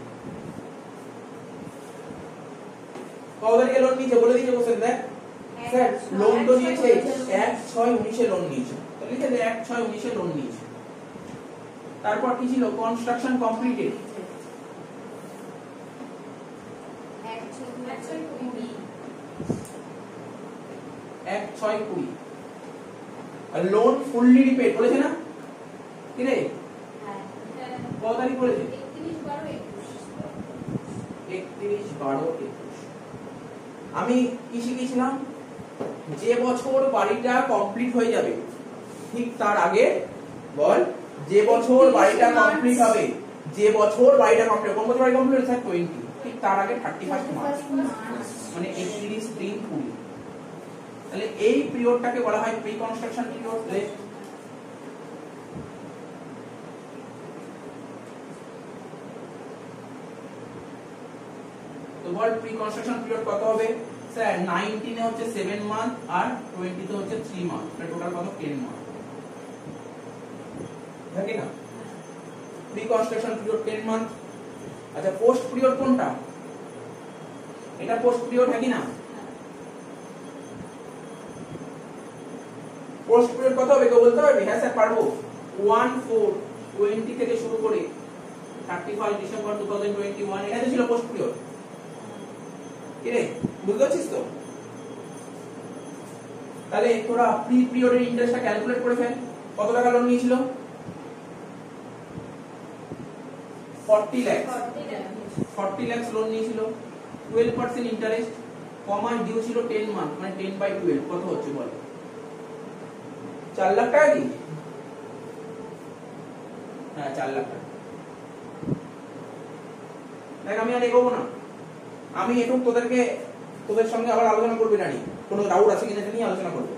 কত তারিখে লোন নিয়েছে বলে দিয়েছে কোশ্চেন। দেখ স্যার লোন তো নিয়েছে 1/6/19 লোন নিয়েছে, তো লিখে দে 1/6/19 লোন নিয়েছে। তারপর কি ছিল? কনস্ট্রাকশন কমপ্লিটেড, 1/6/20 আর লোন ফুললি রিপেড বলেছে না? কি রে কত তারিখ বলেছে? 31/12/21। আমি কি শিখেছিলাম? যে বছর বাড়িটা কমপ্লিট হয়ে যাবে ঠিক তার আগে, বল, যে বছর বাড়িটা কমপ্লিট হবে, যে বছর বাড়িটা কমপ্লিট, কোন বছর বাড়ি কমপ্লিট হয়েছে? 20, ঠিক তার আগে 31 মার্চ, মানে 31/3/20। তাহলে এই পিরিয়ডটাকে বলা হয় প্রি কনস্ট্রাকশন পিরিয়ড। তো বল প্রি কনস্ট্রাকশন পিরিয়ড কত হবে? স্যার 19 এ হচ্ছে 7 মান্থ আর 20 তে হচ্ছে 3 মান্থ, মানে টোটাল কত? 10 মান্থ, ঠিক না? Pre construction period 10 month. আচ্ছা পোস্ট পিরিয়ড কোনটা? এটা পোস্ট পিরিয়ড है কি না? পোস্ট পিরিয়ড কত হবে কেউ বলতে পারবে? হ্যাঁ স্যার পারবো। 1/4/20 থেকে শুরু করে 31 ডিসেম্বর 2021, এটা তো ছিল পোস্ট পিরিয়ড। কি রে বুঝতে পারছিস তো? তাহলে তোরা প্রি পিরিয়ডের ইন্টারেস্টটা ক্যালকুলেট করে ফেল। কত টাকা লোন নিয়েছিল? 40 লাখ, 40 লাখ লোন নিয়েছিল, 12% ইন্টারেস্ট, কমা ডিউ ছিল 10 মান্থ, মানে 10/12 কত হচ্ছে বল? 4 লাখ টাকা কি? হ্যাঁ 4 লাখ টাকা। দেখ আমি আর এগোবো না, আমি একটু তোদের সঙ্গে আবার আলোচনা করবি না, কোনো ডাউট আছে কিনা নিয়ে আলোচনা করবো।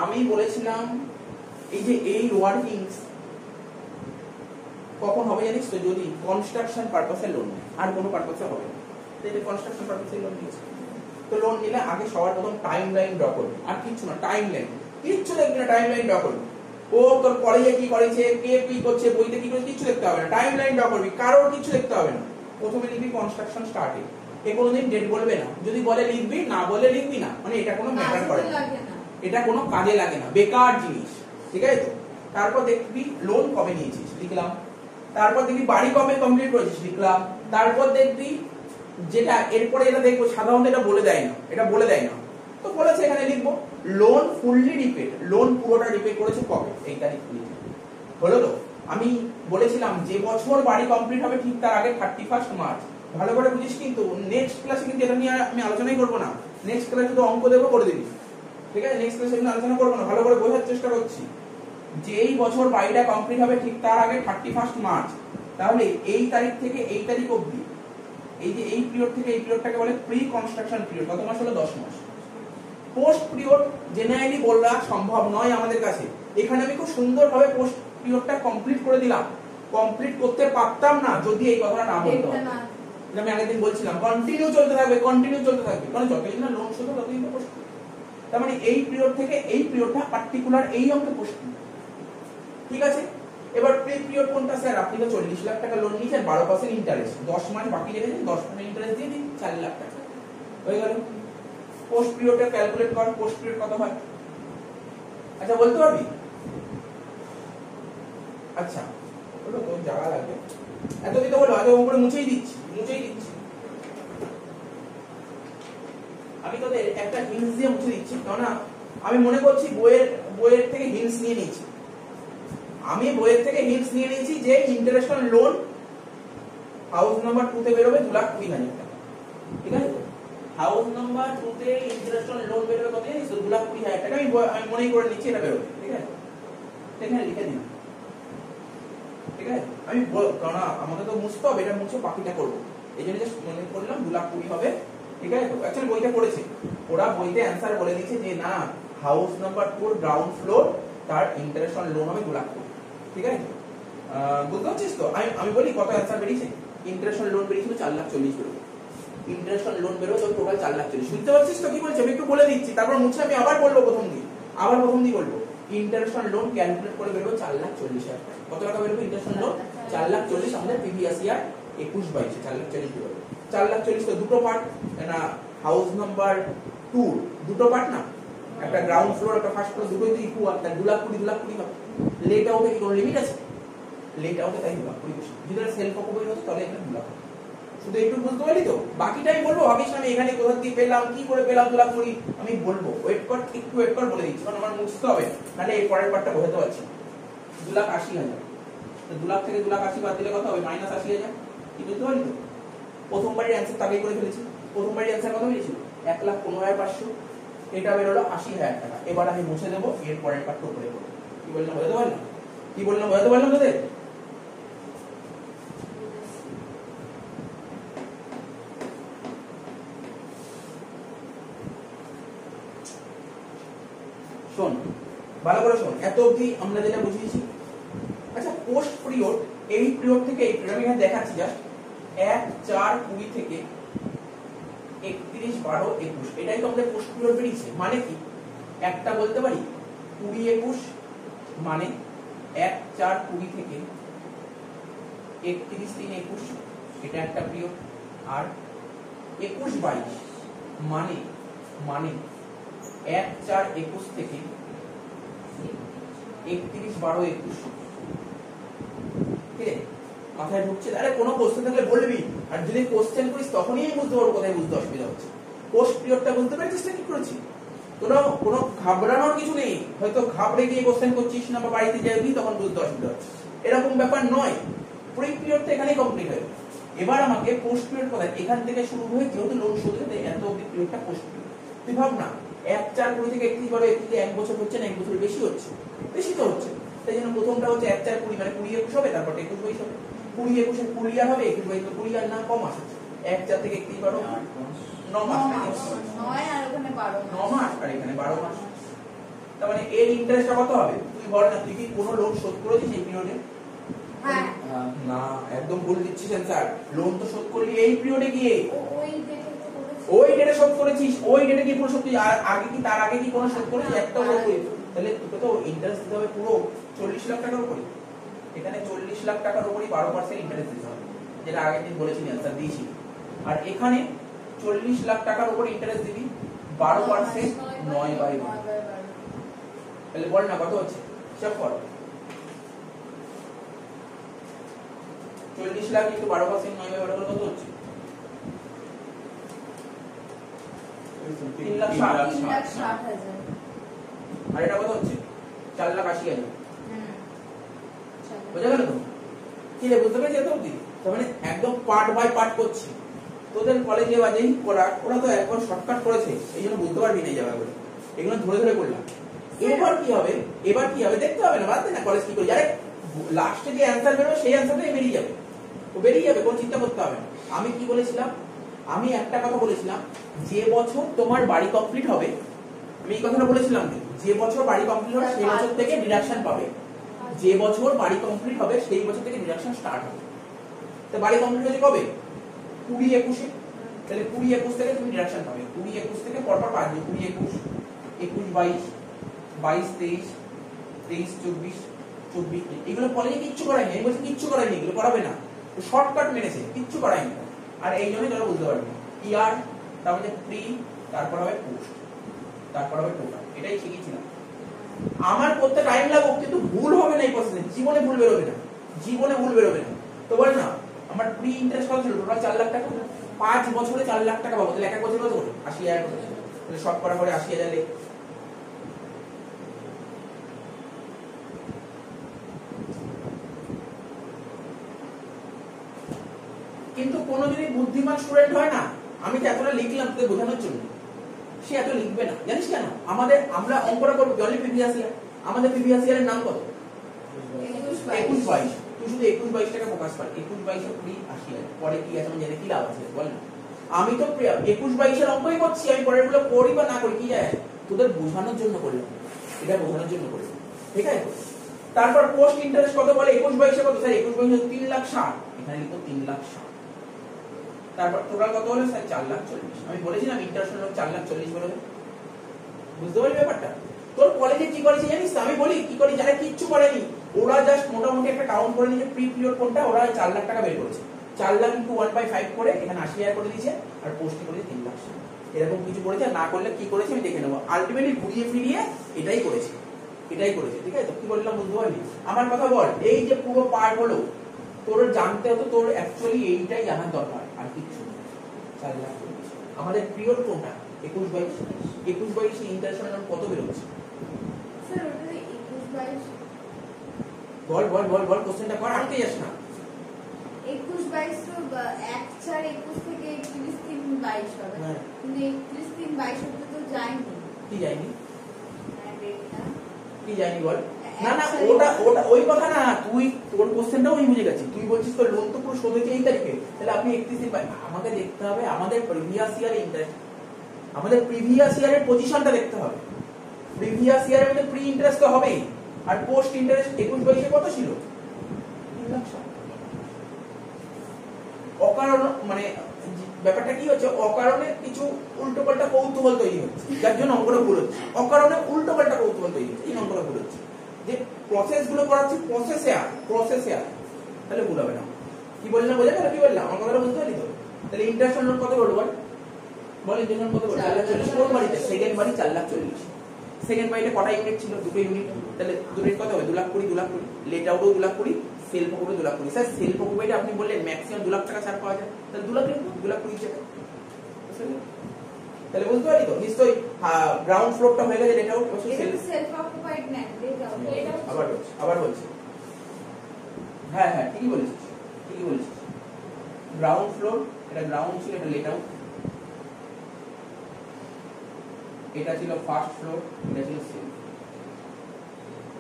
আমি বলেছিলাম এই যে এই ওয়ার্কিংস কখন হবে জানিস তো? যদি কনস্ট্রাকশন পারপাসে লোন, আর কোনো পারপাসে হবে না। তাহলে কনস্ট্রাকশন পারপাসে লোন নিয়েছে, তো লোন নিলে আগে সবার প্রথম টাইম লাইন ড্র করবে, আর কিচ্ছু না, টাইম লাইন কিচ্ছু দেখবি না, টাইম লাইন ড্র করবি। ও তোর কলেজে কি করেছে, কে কি করছে, বইতে কি করছে, কিচ্ছু দেখতে হবে না, টাইম লাইন ড্র করবি, কারোর কিচ্ছু দেখতে হবে না। প্রথমে লিখবি কনস্ট্রাকশন স্টার্টিং, এ কোনোদিন ডেট বলবে না, যদি বলে লিখবি, না বলে লিখবি না, মানে এটা কোনো ম্যাটার করে না, এটা কোনো কাজে লাগে না, বেকার জিনিস, ঠিক আছে তো? তারপর দেখবি লোন কবে নিয়েছিস, লিখলাম। তারপর দেখবি বাড়ি কবে কমপ্লিট করেছিস, লিখলাম। তারপর দেখবি যেটা এরপরে এটা দেখবো, সাধারণত এটা বলে দেয় না, এটা বলে দেয় না, তো বলেছে এখানে লিখবো লোন ফুললি রিপেড, লোন পুরোটা রিপেড করেছে কবে, এই তারিখ হলো তো? আমি বলেছিলাম যে বছর বাড়ি কমপ্লিট হবে ঠিক তার আগে 31 মার্চ। ভালো করে বুঝিস, কিন্তু নেক্সট ক্লাসে কিন্তু এটা নিয়ে আমি আলোচনাই করবো না, নেক্সট ক্লাসে শুধু অঙ্ক দেবো, করে দিবি, ঠিক আছে? নেক্সট ক্লাসে কিন্তু আলোচনা করবো না, ভালো করে বোঝার চেষ্টা করছি। যে এই বছর বাড়িটা কমপ্লিট হবে ঠিক তার আগে 31 মার্চ, তাহলে এই তারিখ থেকে এই তারিখ অবধি, এই যে এই পিরিয়ড থেকে এই পিরিয়ডটাকে বলে প্রি কনস্ট্রাকশন পিরিয়ড। কত মাস হলো? 10 মাস। পোস্ট পিরিয়ড জেনারেলি বলা সম্ভব নয় আমাদের কাছে, এখানে আমি খুব সুন্দরভাবে পোস্ট পিরিয়ডটা কমপ্লিট করে দিলাম। কমপ্লিট করতে পারতাম না যদি এই কথাটা না বলতো। আমি আগের দিন বলছিলাম কন্টিনিউ চলতে থাকবে, কন্টিনিউ চলতে থাকবে, মানে যতদিন না লোন শোধ ততদিন তো পোস্ট। তার মানে এই পিরিয়ড থেকে এই পিরিয়ডটা পার্টিকুলার এই অঙ্কে পোস্ট, ঠিক আছে? এবার প্রি পিরিয়ড কোনটা? স্যার আপনি তো 40 লাখ টাকা লোন নিয়েছেন, 12% ইন্টারেস্ট, 10 মাস বাকি রেখেছেন, 10% ইন্টারেস্ট দিয়ে দিন, 4 লাখ টাকা হয়ে গেল। পোস্ট পিরিয়ডটা ক্যালকুলেট কর, পোস্ট পিরিয়ড কত হয়? আচ্ছা বলতে পারবি? আচ্ছা বলো তো, জায়গা লাগবে, এত দিতে বলো, আগে উপরে মুছেই দিচ্ছি। আমি তোদের একটা হিন্টস দিয়ে মুছে দিচ্ছি, কেননা আমি মনে করছি বইয়ের থেকে হিন্টস নিয়ে নিয়েছি। আমি বইয়ের থেকে হিন্টস নিয়ে নিয়েছি যে interest on loan house number 2 তে বেরোবে 2,20,000 টাকা, ঠিক আছে? হাউস নাম্বার 2 তে ইন্টারেস্ট অন লোন বেরোবে কত জানিস? 2,20,000 টাকা। আমি মনেই করে নিচ্ছি এটা বেরোবে, ঠিক আছে? এখানে লিখে দিন, ঠিক আছে? আমি কারণ আমাকে তো মুছতে হবে, এটা মুছে বাকিটা করবো, এই জন্য জাস্ট মনে করলাম 2,20,000 হবে, ঠিক আছে? তো অ্যাকচুয়ালি বইটা পড়েছে, ওরা বইতে অ্যান্সার বলে দিয়েছে যে না, হাউস নাম্বার 4 গ্রাউন্ড ফ্লোর, তার ইন্টারেস্ট অন লোন হবে 2,00,000, ঠিক আছে? বুঝতে পারছিস তো? আমি বলি কত অ্যান্সার বেরিয়েছে। ইন্টারেস্ট অন লোন বেরিয়েছিল 4,40,000 বেরোবে, ইন্টারেস্ট অন লোন বেরোবে তো টোটাল 4,40,000। বুঝতে পারছিস তো কি বলছি? আমি একটু বলে দিচ্ছি, তারপর মুছে আমি আবার বলবো প্রথম দিয়ে বলবো। ইন্টারেস্ট অন লোন ক্যালকুলেট করে বেরোবে 4,40,000 টাকা। কত টাকা বেরোবে ইন্টারেস্ট অন লোন? 4,40,000। আমাদের প্রিভিয়াস ইয়ার 21-22 4,40,000 বেরোবে। 4,40,000 তো দুটো পার্ট না, হাউস নাম্বার 2 দুটো পার্ট না, একটা গ্রাউন্ড ফ্লোর একটা ফার্স্ট ফ্লোর, দুটোই তো ইকুয়াল, তাহলে 2,20,000 হবে। লেট আউটে কি কোনো লিমিট আছে? লেট আউটে তাই 2,20,000। যদি সেলফ অকুপাইড হতো তাহলে এখানে 2,00,000। শুধু একটু বুঝতে পারলি তো? বাকিটাই বলবো, ভাবিস আমি এখানে কোথা থেকে পেলাম, কি করে পেলাম 2,20,000, আমি বলবো। একটু ওয়েট কর বলে দিচ্ছি, কারণ আমার মুছতে হবে, নাহলে এই পরের পার্টটা বোঝাতে পারছি। 2,80,000, তো 2,00,000 থেকে 2,80,000 বাদ দিলে কত হবে? -80,000। কি বুঝতে পারলি তো? প্রথমবারের অ্যান্সার তাকেই করে ফেলেছি। প্রথমবারের অ্যান্সার কত বেরিয়েছিল? 1,15,500, এটা বেরোলো 80,000 টাকা। এবার আমি মুছে দেবো, এর পরের পার্টটা উপরে করবো। কি বললাম বোঝাতে পারলাম? কি বললাম বোঝাতে পারলাম তোদের? শোন, ভালো করে শোন, এত অবধি আমরা যেটা বুঝিয়েছি। আচ্ছা, পোস্ট পিরিয়ড, এই পিরিয়ড থেকে এই পিরিয়ড আমি এখানে দেখাচ্ছি জাস্ট 1/4/20 থেকে 31/12/21, এটাই তো আমাদের পোস্ট পিরিয়ড বেরিয়েছে। মানে কি একটা বলতে পারি, 20-21 মানে 1/4/20 থেকে 31/3/21, এটা একটা পিরিয়ড। আর 21-22 মানে 1/4/21 থেকে 31/12/21। ঠিক আছে? মাথায় ঢুকছে? আরে কোনো কোশ্চেন থাকলে বলবি, আর যদি কোশ্চেন করিস তখনই আমি বুঝতে পারবো কোথায় বুঝতে অসুবিধা হচ্ছে। পোস্ট পিরিয়ডটা বুঝতে পারছিস না কি করেছি? কোনো ঘাবড়ানোর কিছু নেই। হয়তো ঘাবড়ে গিয়ে কোশ্চেন করছিস না বা বাড়িতে যাবি, তখন বুঝতে অসুবিধা হচ্ছে, এরকম ব্যাপার নয়। প্রি পিরিয়ডটা এখানেই কমপ্লিট হয়ে গেল। এবার আমাকে পোস্ট পিরিয়ড কোথায়? এখান থেকে শুরু হয়ে যেহেতু লোন শোধ হতে এত অবধি পিরিয়ডটা পোস্ট পিরিয়ড। তুই ভাব না, 1/4/20 থেকে 31/12/21 এক বছর হচ্ছে না, এক বছর বেশি হচ্ছে, বেশি তো হচ্ছে। তাই জন্য প্রথমটা হচ্ছে 1/4/20 মানে 20-21 হবে, তারপর 21-22 হবে। 20-21 ফুল ইয়ার হবে, 21-22 ফুল ইয়ার না, কম মাস আছে। 1/4 থেকে 31/12 9 মাস, 9 আর ওখানে 12 9 মাস, আর এখানে 12 মাস। তার মানে এর ইন্টারেস্টটা কত হবে? তুই বল না, তুই কি কোনো লোন শোধ করেছিস এই পিরিয়ডে? হ্যাঁ, না, একদম ভুল দিচ্ছিস স্যার। লোন তো শোধ করলি এই পিরিয়ডে গিয়ে, ওই ডেটে তো করেছি। ওই ডেটে শোধ করেছিস, ওই ডেটে কি পুরো শোধ করেছিস? আর আগে কি, তার আগে কি কোনো শোধ করেছিস? একটাও শোধ করিস। তাহলে তোকে তো ইন্টারেস্ট দিতে হবে পুরো 40 লাখ টাকার উপরে। এখানে 40 লাখ টাকার উপরে 12% ইন্টারেস্ট দিতে হবে, যেটা আগের দিন বলেছি, অ্যানসার দিয়েছি। আর এখানে 40 লাখ টাকার উপরে ইন্টারেস্ট দিবি, 12% 9/12। তাহলে বল না কত হচ্ছে? হিসাব কর। 40 লাখ into 12% 9/12 কত হচ্ছে? 3,60,000। 3,60,000। আর এটা কত হচ্ছে? 4,80,000। হুম, বুঝা গেল তো? কি রে, বুঝতে পেরেছিস? এত অবধি তার মানে একদম পার্ট বাই পার্ট করছি। তোদের কলেজে বা যেই করা, ওরা তো একবার শর্টকাট করেছে, এই জন্য বুঝতে পারবি না এই জায়গাগুলো, এগুলো ধরে ধরে করলাম। এবার কি হবে? দেখতে হবে না, বাদ দে না কলেজ কি করি। আরে লাস্টে যে অ্যান্সার বেরোবে সেই অ্যান্সারটাই বেরিয়ে যাবে, কোনো চিন্তা করতে হবে না। আমি কি বলেছিলাম? আমি একটা কথা বলেছিলাম, যে বছর তোমার বাড়ি কমপ্লিট হবে, আমি এই কথাটা বলেছিলাম, যে বছর বাড়ি কমপ্লিট হবে সেই বছর থেকে ডিডাকশন পাবে। যে বছর বাড়ি কমপ্লিট হবে সেই বছর থেকে ডিডাকশন স্টার্ট হবে। তো বাড়ি কমপ্লিট হয়েছে কবে? 20-21-এ। তাহলে 20-21 থেকে তুমি ডিডাকশন পাবে। 20-21 থেকে পরপর 5 দিন, 20-21, 21-22, 22-23, 23-24, 24। এগুলো কলেজে কিচ্ছু করায়নি, আমি বলছি কিচ্ছু করায়নি, এগুলো করাবে না, শর্টকাট মেরেছে, কিচ্ছু করায়নি। আর এই জন্যই তোরা বুঝতে পারবি ইয়ার, তারপরে প্রি, তারপর হবে পোস্ট, তারপর হবে টোটাল। এটাই শিখিয়েছিলাম। আমার করতে টাইম লাগুক, কিন্তু ভুল হবে না এই প্রসেসে, জীবনে ভুল বেরোবে না, তো বল না, আমার প্রি ইন্টারেস্ট কত ছিল? টোটাল 4 লাখ টাকা। 5 বছরে 4 লাখ টাকা পাবো, তাহলে এক বছর কত করে? 80,000 করে। তাহলে শর্ট করার পরে 80,000 লেখ। কিন্তু কোন যদি বুদ্ধিমান স্টুডেন্ট হয় না, আমি তো এতটা লিখলাম তোদের বোঝানোর জন্য, সে এত লিখবে না। জানিস কেন? আমরা অঙ্কটা করবো জলি প্রিভিয়াস ইয়ার, আমাদের প্রিভিয়াস ইয়ারের নাম কত? 21-22। তুই শুধু 21-22 টাকা ফোকাস কর, 21-22 20 80,000, পরে কি আছে আমি জেনে কি লাভ আছে বল না। আমি তো 21-22 এর অঙ্কই করছি, আমি পরের গুলো করি বা না করি কি যায়, তোদের বোঝানোর জন্য করলাম, এটা বোঝানোর জন্য করলাম, ঠিক আছে। তারপর পোস্ট ইন্টারেস্ট কত বলে, 21-22 কত স্যার, 21-22 3,60,000, এখানে লিখো 3,60,000। তারপর টোটাল কত হলো স্যার 4,40,000। আমি বলেছিলাম ইন্টারেস্ট হলো 4,40,000 বলে, বুঝতে পারলি ব্যাপারটা। তোর কলেজে কি করেছে জানিস, আমি বলি কি করি, যারা কিচ্ছু করেনি ওরা জাস্ট মোটামুটি একটা কাউন্ট করে নিয়েছে প্রি পিরিয়ড কোনটা, ওরা 4 লাখ টাকা বের করেছে, 4 লাখ ইনটু 1/5 করে এখানে 80,000 করে দিয়েছে, আর পোস্টে করেছে 3,60,000। এরকম কিছু করেছে, না করলে কি করেছে আমি দেখে নেবো, আলটিমেটলি ঘুরিয়ে ফিরিয়ে এটাই করেছে, এটাই করেছে, ঠিক আছে। তো কি বললাম বুঝতে পারলি, আমার কথা বল, এই যে পুরো পার্ট হলো তোর জানতে হতো, তোর অ্যাকচুয়ালি এইটাই জানার দরকার আর কিছু না। 4 লাখ আমাদের পিরিয়ড কোনটা, 21-22 ইন্টারেস্ট কত বেরোচ্ছে স্যার ওটা 21-22 বল বল বল বল কোশ্চেনটা কর, আটকে যাস না। 21-22 তো 1/4-21 থেকে 31-22 হবে, হ্যাঁ। কিন্তু 31-22 অবধি তো যায়নি। কি যায়নি, হ্যাঁ, ডেটটা কি যায়নি বল। না না ওটা ওটা ওই কথা না, তুই তোর কোশ্চেনটাও আমি বুঝে গেছি, তুই বলছিস তো লোন তো পুরো শোধ হয়েছে এই তারিখে, তাহলে আপনি 31 আমাকে দেখতে হবে আমাদের প্রিভিয়াস ইয়ারের ইন্টারেস্ট, আমাদের প্রিভিয়াস ইয়ারের পজিশনটা দেখতে হবে। প্রিভিয়াস ইয়ারের মধ্যে প্রি ইন্টারেস্ট তো হবেই, আর পোস্ট ইন্টারেস্ট 21-22 কত ছিল, 3,60,000। অকারণ মানে ব্যাপারটা কি হচ্ছে, অকারণে কিছু উল্টোপাল্টা কৌতূহল তৈরি হচ্ছে, যার জন্য অঙ্কটা ভুল হচ্ছে। অকারণে উল্টোপাল্টা কৌতূহল তৈরি হচ্ছে, এই অঙ্কটা ভুল হচ্ছে। যে প্রসেস গুলো করাচ্ছি প্রসেসে আর তাহলে ভুল হবে না। কি বললাম বোঝা গেল, কি বললাম আমার কথাটা বুঝতে পারলি তো। তাহলে ইন্টারেস্ট লোন কত বলবো বল, ইন্টারেস্ট কত বলবো, 4,40,000 কোন বাড়িতে, সেকেন্ড বাড়ি 4,40,000। সেকেন্ড বাড়িতে কটা ইউনিট ছিল, দুটো ইউনিট, তাহলে দুটো কত হবে, 2,20,000 2,20,000, লেট আউটও 2,20,000, সেলফ অকুপে 2,20,000। স্যার সেলফ অকুপেটা আপনি বললেন ম্যাক্সিমাম 2 লাখ টাকা ছাড় পাওয়া যায়, তাহলে 2,20,000 টাকা, তাহলে বুঝতে পারলি তো নিশ্চয়ই। গ্রাউন্ড ফ্লোরটা হয়ে গেছে লেট আউট, এটা সেলফ অকুপাইড না, এটা আবার বলছি হ্যাঁ হ্যাঁ ঠিকই বলেছিস, ঠিকই বলেছিস। গ্রাউন্ড ফ্লোর, এটা গ্রাউন্ড ছিল, এটা লেট আউট, এটা ছিল ফার্স্ট ফ্লোর, এটা ছিল সেলফ,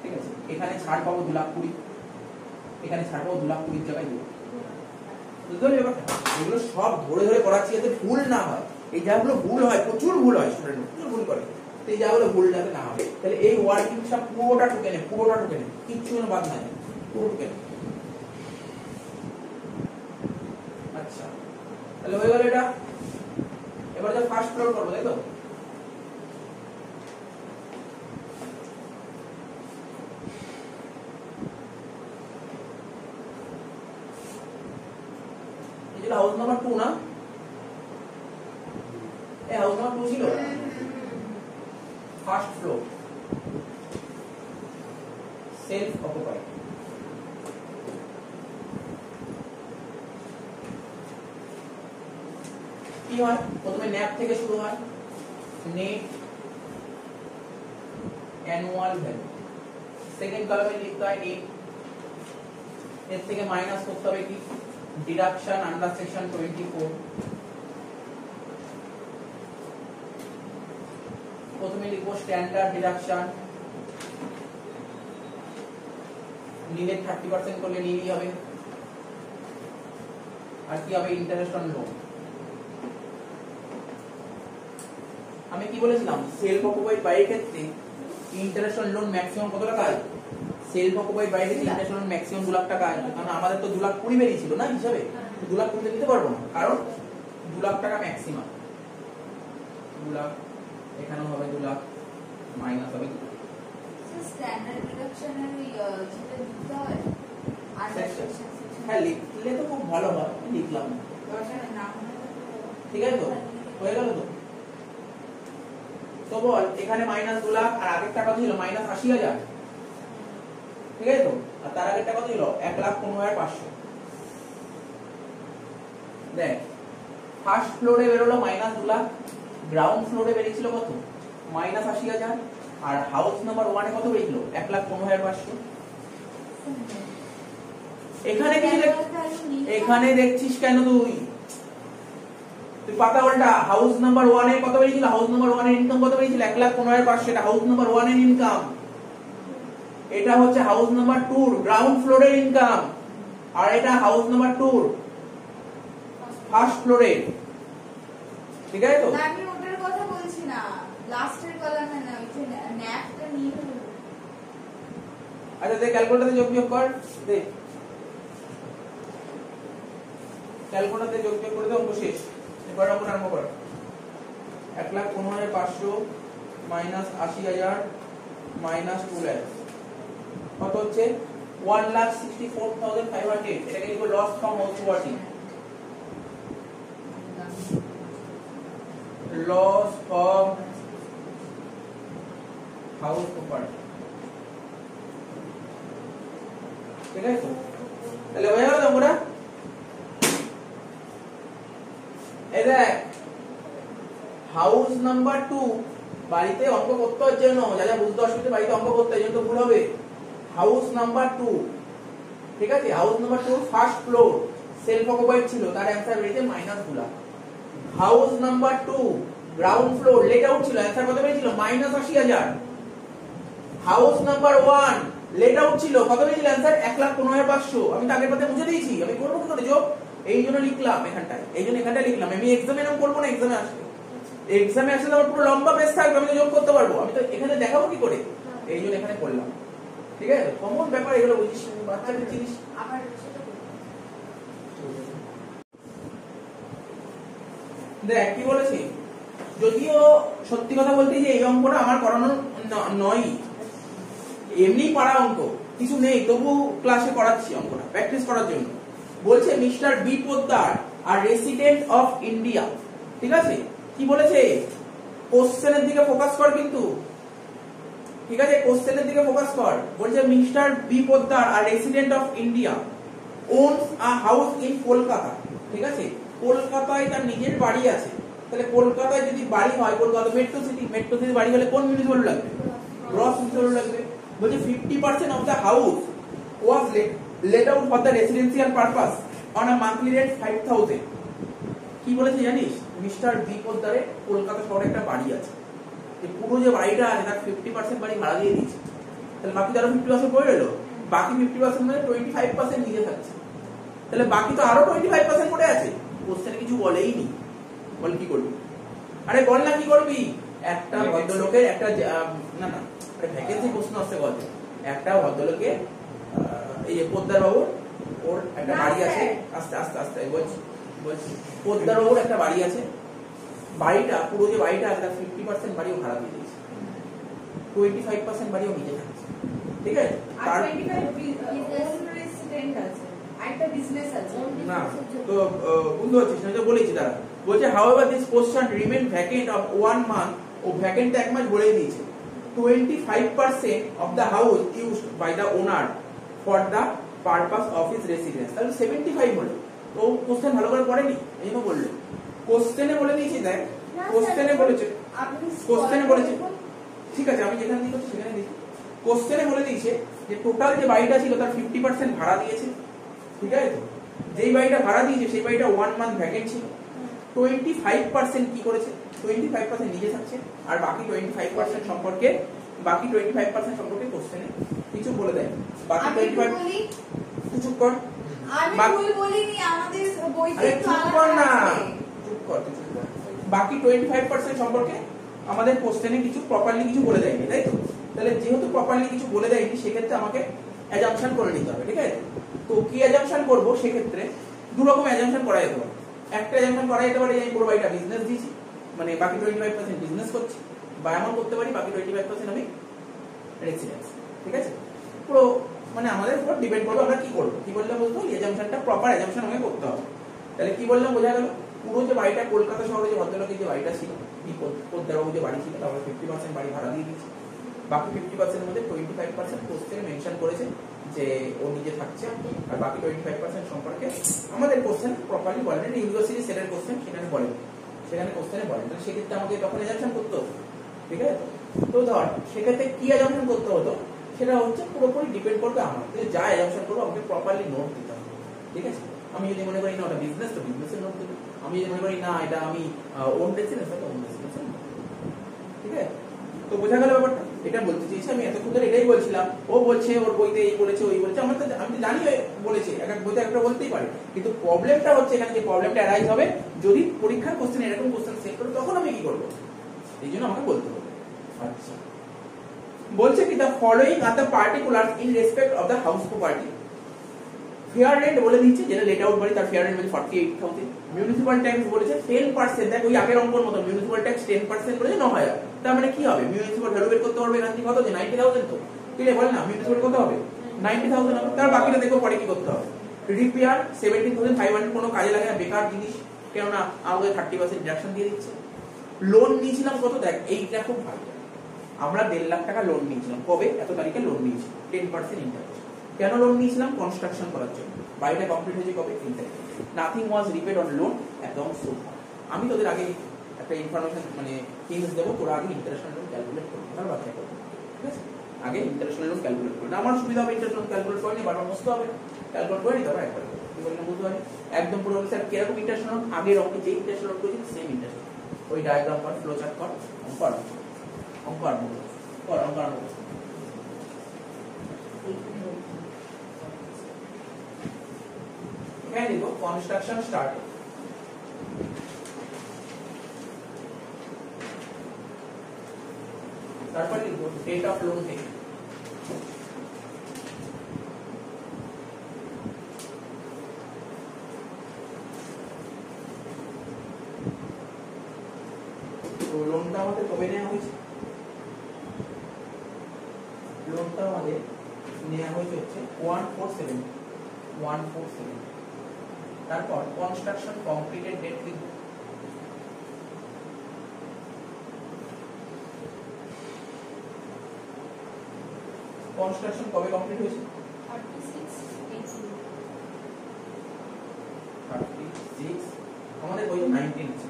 ঠিক আছে। এখানে ছাড় পাবো 2,20,000, এখানে ছাড় পাবো 2,20,000 জায়গায় 2,00,000। বুঝতে পারলি ব্যাপারটা, এগুলো সব ধরে ধরে করাচ্ছি যাতে ভুল না হয়। এই জায়গাগুলো ভুল হয়, প্রচুর ভুল হয়, স্টুডেন্ট প্রচুর ভুল করে, তো এই জায়গাগুলো ভুল যাতে না হয়। তাহলে এই ওয়ার্কিংটা পুরোটা টুকে নে, পুরোটা টুকে নে, কিচ্ছু যেন বাদ না যায়, পুরো টুকে নে। আচ্ছা তাহলে হয়ে গেল এটা। এবার যা ফার্স্ট ফ্লোর করবো, তাই তো। হাউস নাম্বার 2 না, এই হাউস নাম্বার 2 ছিল ফার্স্ট ফ্লোর, সেলফ অকুপাইড। কি হয়, প্রথমে ন্যাপ থেকে শুরু হয়, নেট অ্যানুয়াল ভ্যালু, সেকেন্ড কলামে লিখতে হয় নেট, এর থেকে মাইনাস করতে হবে কি, ডিডাকশন আন্ডার সেকশন 24। প্রথমে লিখবো স্ট্যান্ডার্ড ডিডাকশন, নিলে 30% করলে নিলেই হবে, আর কি হবে, ইন্টারেস্ট অন লোন। আমি কি বলেছিলাম, সেলফ অকুপাইড বাড়ির ক্ষেত্রে ইন্টারেস্ট অন লোন ম্যাক্সিমাম কত টাকা হয়, সেলফ অকুপাইড বাড়ির ক্ষেত্রে ইন্টারেস্ট অন ম্যাক্সিমাম 2,00,000 টাকা আসবে, কারণ আমাদের তো 2,20,000 বেরিয়েছিল না হিসাবে, 2,20,000 দিতে পারবো না, কারণ 2,00,000 টাকা ম্যাক্সিমাম, 2,00,000 এখানেও হবে 2,00,000, মাইনাস হবে 2,00,000। স্ট্যান্ডার্ড ডিডাকশনের যেটা দিতে হয় আন্ডার সেকশন, হ্যাঁ লিখলে তো খুব ভালো হয়, লিখলাম দরকার না হলে ঠিক আছে তো, হয়ে গেল তো। তো বল এখানে মাইনাস 2,00,000, আর আগের টাকা ছিল মাইনাস 80,000, ঠিক আছে তো, আর তার আগের টাকা ছিল 1,15,500। দেখ ফার্স্ট ফ্লোরে বেরোলো মাইনাস 2,00,000, গ্রাউন্ড ফ্লোরে বেরিয়েছিল কত, মাইনাস 80,000, আর হাউস নাম্বার 1 এ কত বেরিয়েছিল, 1,15,500। এখানে কি এখানে দেখছিস কেন তুই পাতা উল্টা, হাউস নাম্বার 1 এ কত বেরিয়েছিল, হাউস নাম্বার 1 এর ইনকাম কত বেরিয়েছিল, 1,15,500, এটা হাউস নাম্বার 1 এর ইনকাম। এটা হচ্ছে হাউস নাম্বার 2 গ্রাউন্ড ফ্লোরের ইনকাম, আর এটা হাউস নাম্বার 2 ফার্স্ট ফ্লোরে, ঠিক আছে তো? না আমি ওটার কথা বলছি না, লাস্টের কলামে না, ওই যে ন্যাপটা নিয়ে নেবো। আচ্ছা দে ক্যালকুলেটরে যোগ কর, দে ক্যালকুলেটরে যোগ করে দে, অঙ্ক শেষ। এবার অঙ্ক আরম্ভ কর। 1,15,500 মাইনাস 80,000 মাইনাস 2 লাখ কত হচ্ছে? 1,64,500। এটাকে লিখো loss from house property, loss from house property, ঠিক আছে তো? তাহলে হয়ে গেল তোমরা। এই দেখ হাউস নাম্বার 2 বাড়িতে অঙ্ক করতে হচ্ছে জন্য যা যা বুঝতে অসুবিধা বাড়িতে অঙ্ক করতে হয় জন্য তো ভুল হবে। হাউস নাম্বার 2, ঠিক আছে? House number 2 first floor self occupied ছিল, তার অ্যানসার বেরিয়েছে minus -2 lakh. House number 2 ground floor late out ছিল, অ্যানসার কত বেরিয়েছিল? Minus 80,000। House number 1 late out ছিল, কত বেরিয়েছিল অ্যানসার? 1,15,500। আমি তাকে পাতে মুছে দিয়েছি, আমি করব কি করে যোগ? এই জন্য লিখলাম এখানটায়, এই জন্য এখানটায় লিখলাম। আমি এক্সামে নাম করব না, এক্সামে আসবে, এক্সামে আসলে আমার পুরো লম্বা পেজ থাকবে, আমি তো যোগ করতে পারবো, আমি তো এখানে দেখাবো কি করে? এই জন্য এখানে করলাম, ঠিক আছে? কমন ব্যাপার এগুলো, বুঝিস বাচ্চাদের জিনিস। আবার সেটা বলবো। দেখ কি বলেছি, যদিও সত্যি কথা বলতে যে এই অঙ্কটা আমার করানো নয়, এমনি পারা অঙ্ক, কিছু নেই, তবু ক্লাসে করাচ্ছি অঙ্কটা প্র্যাকটিস করার জন্য। বলছে mister B Poddar are resident of India, ঠিক আছে? কি বলেছে? কোশ্চেনের দিকে ফোকাস কর কিন্তু, ঠিক আছে? কোশ্চেনের দিকে ফোকাস কর। বলছে mister B Poddar are resident of India owns a house in Kolkata, ঠিক আছে? কলকাতায় তার নিজের বাড়ি আছে। তাহলে কলকাতায় যদি বাড়ি হয়, Kolkata metro city, metro city বাড়ি হলে কোন মিউনিসিপাল লাগবে? গ্রস মিউনিসিপাল লাগবে। বলছে 50% of the house was let out for the residential purpose on a monthly rate 5,000। কি বলেছে জানিস? মিস্টার বি পোদ্দারে কলকাতা শহরে একটা বাড়ি আছে, এই পুরো যে বাড়িটা আছে তার 50% বাড়ি ভাড়া দিয়ে দিয়েছে। তাহলে বাকি তো আরো 50% পড়ে রইলো, বাকি 50% মানে 25% নিজে থাকছে। তাহলে বাকি তো আরো 25% পড়ে আছে। কোশ্চেনে কিছু বলেই নি, বল কি করবি? আরে বল না কি করবি? একটা ভদ্রলোকের একটা না না ভ্যাকেন্সি প্রশ্ন আসছে বল, একটা ভদ্রলোকের এই পোদ্দার বাবু ওর একটা বাড়ি আছে, আস্তে আস্তে আস্তে বলছি পোদ্দার বাবুর একটা বাড়ি আছে, বাড়িটা পুরো যে বাড়িটা আছে তার 50% বাড়িও ভাড়া দিয়ে দিয়েছে, 25% বাড়িও নিজে থাকছে, ঠিক আছে? আর 25 রেসিডেন্ট আছে, একটা বিজনেস আছে না তো বুঝতে পারছিস না, তো বলেছি তারা। বলছে however this position remain vacant of 1 month, ও ভ্যাকেন্ট 1 মাস বলে দিয়েছে। 25% of the house used by the owner for the purpose of his residence, তাহলে 75 হলো। তো কোশ্চেন ভালো করে পড়েনি, এই জন্য বললো। কোশ্চেনে বলে দিয়েছি, দেখ কোশ্চেনে বলেছে, কোশ্চেনে বলেছে, ঠিক আছে আমি যেখানে দিয়েছি সেখানে দিয়েছি। কোশ্চেনে বলে দিয়েছে যে টোটাল যে বাড়িটা ছিল তার 50% ভাড়া দিয়েছে, ঠিক আছে তো? যেই বাড়িটা ভাড়া দিয়েছে সেই বাড়িটা 1 মান্থ ভ্যাকেন্ট ছিল। 25% কি করেছে? 25% নিজে থাকছে, আর বাকি 25% সম্পর্কে কোশ্চেনে কিছু বলে দেয়। বাকি 25 চুপ কর, আমি ভুল বলিনি, আমাদের বইতে তো চুপ কর না, আছে। চুপ কর। বাকি 25% সম্পর্কে আমাদের কোশ্চেনে কিছু প্রপারলি কিছু বলে দেয়নি, তাই তো? তাহলে যেহেতু প্রপারলি কিছু বলে দেয়নি, সেক্ষেত্রে আমাকে অ্যাজাম্পশন করে নিতে হবে, ঠিক আছে? তো কি অ্যাজাম্পশন করব? সেক্ষেত্রে দু রকম অ্যাজাম্পশন করা যেতে পারে। একটা অ্যাজাম্পশন করা যেতে পারে যে আমি পুরো বাড়িটা বিজনেস দিয়েছি, মানে বাকি 25% বিজনেস করছি, বা এমন করতে পারি বাকি 25% আমি রেসিডেন্স, ঠিক আছে? পুরো মানে আমাদের উপর ডিপেন্ড করবে আমরা কি করব, কি বললে বলতো অ্যাজাম্পশনটা প্রপার অ্যাজাম্পশন আমাকে করতে হবে। তাহলে কি বললাম বোঝা গেল? পুরো যে বাড়িটা কলকাতা শহরে যে ভদ্রলোকের যে বাড়িটা ছিল, পোদ্দারবাবু যে বাড়ি ছিল, তারপরে 50% বাড়ি ভাড়া দিয়ে দিয়েছি, বাকি 50% এর মধ্যে 25% কোশ্চেনে মেনশন করেছে যে ও নিজে থাকছে, আর বাকি 25% সম্পর্কে আমাদের কোশ্চেন প্রপারলি বলেন, ইউনিভার্সিটি সেটের কোশ্চেন সেখানে বলেন, সেখানে কোশ্চেনে বলেন। তাহলে সেক্ষেত্রে আমাকে তখন অ্যাজাম্পশন করতে হতো, ঠিক আছে? তো ধর সেক্ষেত্রে কি অ্যাজাম্পশন করতে হতো, সেটা হচ্ছে পুরোপুরি ডিপেন্ড করবে আমার, যা অ্যাজাম্পশন করবো আমাকে প্রপারলি নোট দিতে হবে, ঠিক আছে? আমি যদি মনে করি না ওটা বিজনেস, তো বিজনেসের নোট দেবো। আমি যদি মনে করি না এটা আমি ওন রেসিডেন্স, তো ওন রেসিডেন্সের নোট, ঠিক আছে? তো বোঝা গেল ব্যাপারটা, এটা বলতে চাইছি আমি এতক্ষণ ধরে এটাই বলছিলাম। ও বলছে ওর বইতে এই বলেছে ওই বলেছে, আমি তো জানি বলেছে, এক এক বইতে একটা বলতেই পারে, কিন্তু প্রবলেমটা হচ্ছে এখানে যে প্রবলেমটা অ্যারাইজ হবে যদি পরীক্ষার কোশ্চেন এরকম কোশ্চেন সেট করে তখন আমি কি করব, এই জন্য আমাকে বলতে হবে। আচ্ছা, বলছে কি the following are the particular in respect of the house property. Fair rent বলে দিচ্ছে, যেটা লেট আউট বাড়ি তার ফেয়ার রেন্ট বলে 48,000। মিউনিসিপাল ট্যাক্স বলেছে 10%, দেখ ওই আগের অঙ্কর মতো মিউনিসিপাল ট্যাক্স 10% বলেছে 9,000। তার মানে কি হবে, মিউনিসিপাল ভ্যালু বের করতে পারবে এখান থেকে কত, যে 90,000। তো ঠিক আছে, বল না মিউনিসিপাল কত হবে, 90,000 হবে। তার বাকিটা দেখো পরে কি করতে হবে। রিপেয়ার 17,500, কোনো কাজে লাগে না, বেকার জিনিস, কেননা আমাদের 30% ডিডাকশন দিয়ে দিচ্ছে। লোন নিয়েছিলাম কত, দেখ এইটা খুব ভালো, আমরা 1.5 লাখ টাকা লোন নিয়েছিলাম, কবে, এত তারিখে লোন নিয়েছি, 10% ইন্টারেস্ট। কেন লোন নিয়েছিলাম, কনস্ট্রাকশন করার জন্য। বাড়িটা কমপ্লিট হয়েছে কবে, 3 তারিখ। নাথিং ওয়াজ রিপেড অন লোন, একদম সোফা। আমি তোদের আগে একটা ইনফরমেশন মানে হিন্টস দেবো, তোরা আগে ইন্টারন্যাশনাল লোন ক্যালকুলেট করবি, তার বাকি করবি, ঠিক আছে। আগে ইন্টারন্যাশনাল লোন ক্যালকুলেট করবি, আমার সুবিধা হবে ইন্টারন্যাশনাল ক্যালকুলেট করে নিয়ে বারবার বসতে হবে, ক্যালকুলেট করে নিতে হবে একবার, কি বললাম বুঝতে পারি একদম পুরো। স্যার কিরকম ইন্টারন্যাশনাল, আগের অঙ্কে যে ইন্টারন্যাশনাল করেছি সেম ইন্টারন্যাশনাল, ওই ডায়াগ্রাম কর, ফ্লো চার্ট কর, অঙ্ক আর অঙ্ক আর কর, অঙ্ক আর এখানে দেখো কনস্ট্রাকশন স্টার্ট, তারপর লিখবো ডেট অফ লোন থেকে। তো লোনটা আমাদের কবে নেওয়া হয়েছে, লোনটা আমাদের নেওয়া হয়েছে হচ্ছে 147। তারপর কনস্ট্রাকশন কমপ্লিটেড ডেট লিখব, কনস্ট্রাকশন কবে কমপ্লিট হয়েছে, 36, আমাদের বইতে 19 আছে,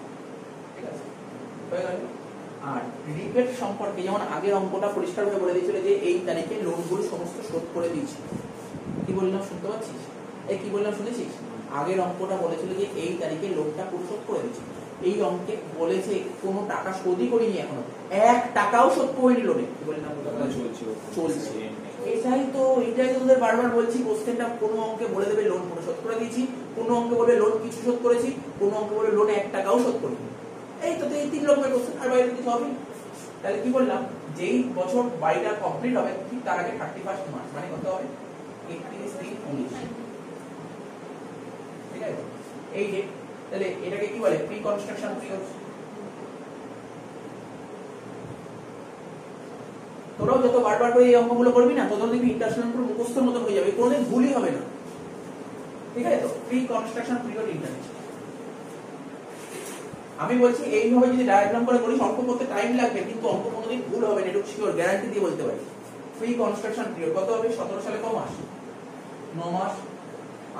ঠিক আছে হয়ে গেল। আর রিপেট সম্পর্কে যেমন আগের অঙ্কটা পরিষ্কারভাবে বলে দিয়েছিল যে এই তারিখে লোনগুলো সমস্ত শোধ করে দিয়েছি, কি বললাম শুনতে পাচ্ছিস, এই কি বললাম শুনেছিস, আগের অঙ্কটা বলেছিল যে এই তারিখে লোনটা পরিশোধ করে দিয়েছি। এই অঙ্কে বলেছে কোনো টাকা শোধই করিনি, এখনো 1 টাকাও শোধ করিনি লোনে, কি বললাম চলছে। এটাই তো তোদের বারবার বলছি, কোশ্চেনটা কোনো অঙ্কে বলে দেবে লোন পরিশোধ করে দিয়েছি, কোনো অঙ্কে বলবে লোন কিছু শোধ করেছি, কোনো অঙ্কে বলবে লোন 1 টাকাও শোধ করিনি। এই তো এই 3 রকমের কোশ্চেন, আর বাইরে কিছু হবে। তাহলে কি বললাম, যেই বছর বাড়িটা কমপ্লিট হবে ঠিক তার আগে 31 মার্চ, মানে কত হবে 31/3/19, ঠিক আছে এই ডেট। তাহলে এটাকে কি বলে, প্রি কনস্ট্রাকশন পিরিয়ড। তোরাও যত বারবার করে এই অঙ্কগুলো করবি না, তত দেখবি ইন্টারন্যাশনাল পুরো মুখস্থের মতো হয়ে যাবে, কোনোদিন ভুলই হবে না, ঠিক আছে। তো প্রি কনস্ট্রাকশন পিরিয়ড ইন্টারন্যাশনাল, আমি বলছি এইভাবে যদি ডায়াগ্রাম করে করিস অঙ্ক করতে টাইম লাগবে, কিন্তু অঙ্ক কোনোদিন ভুল হবে না, এটা শিওর গ্যারান্টি দিয়ে বলতে পারি। প্রি কনস্ট্রাকশন পিরিয়ড কত হবে, 17 সালে কত মাস, 9 মাস,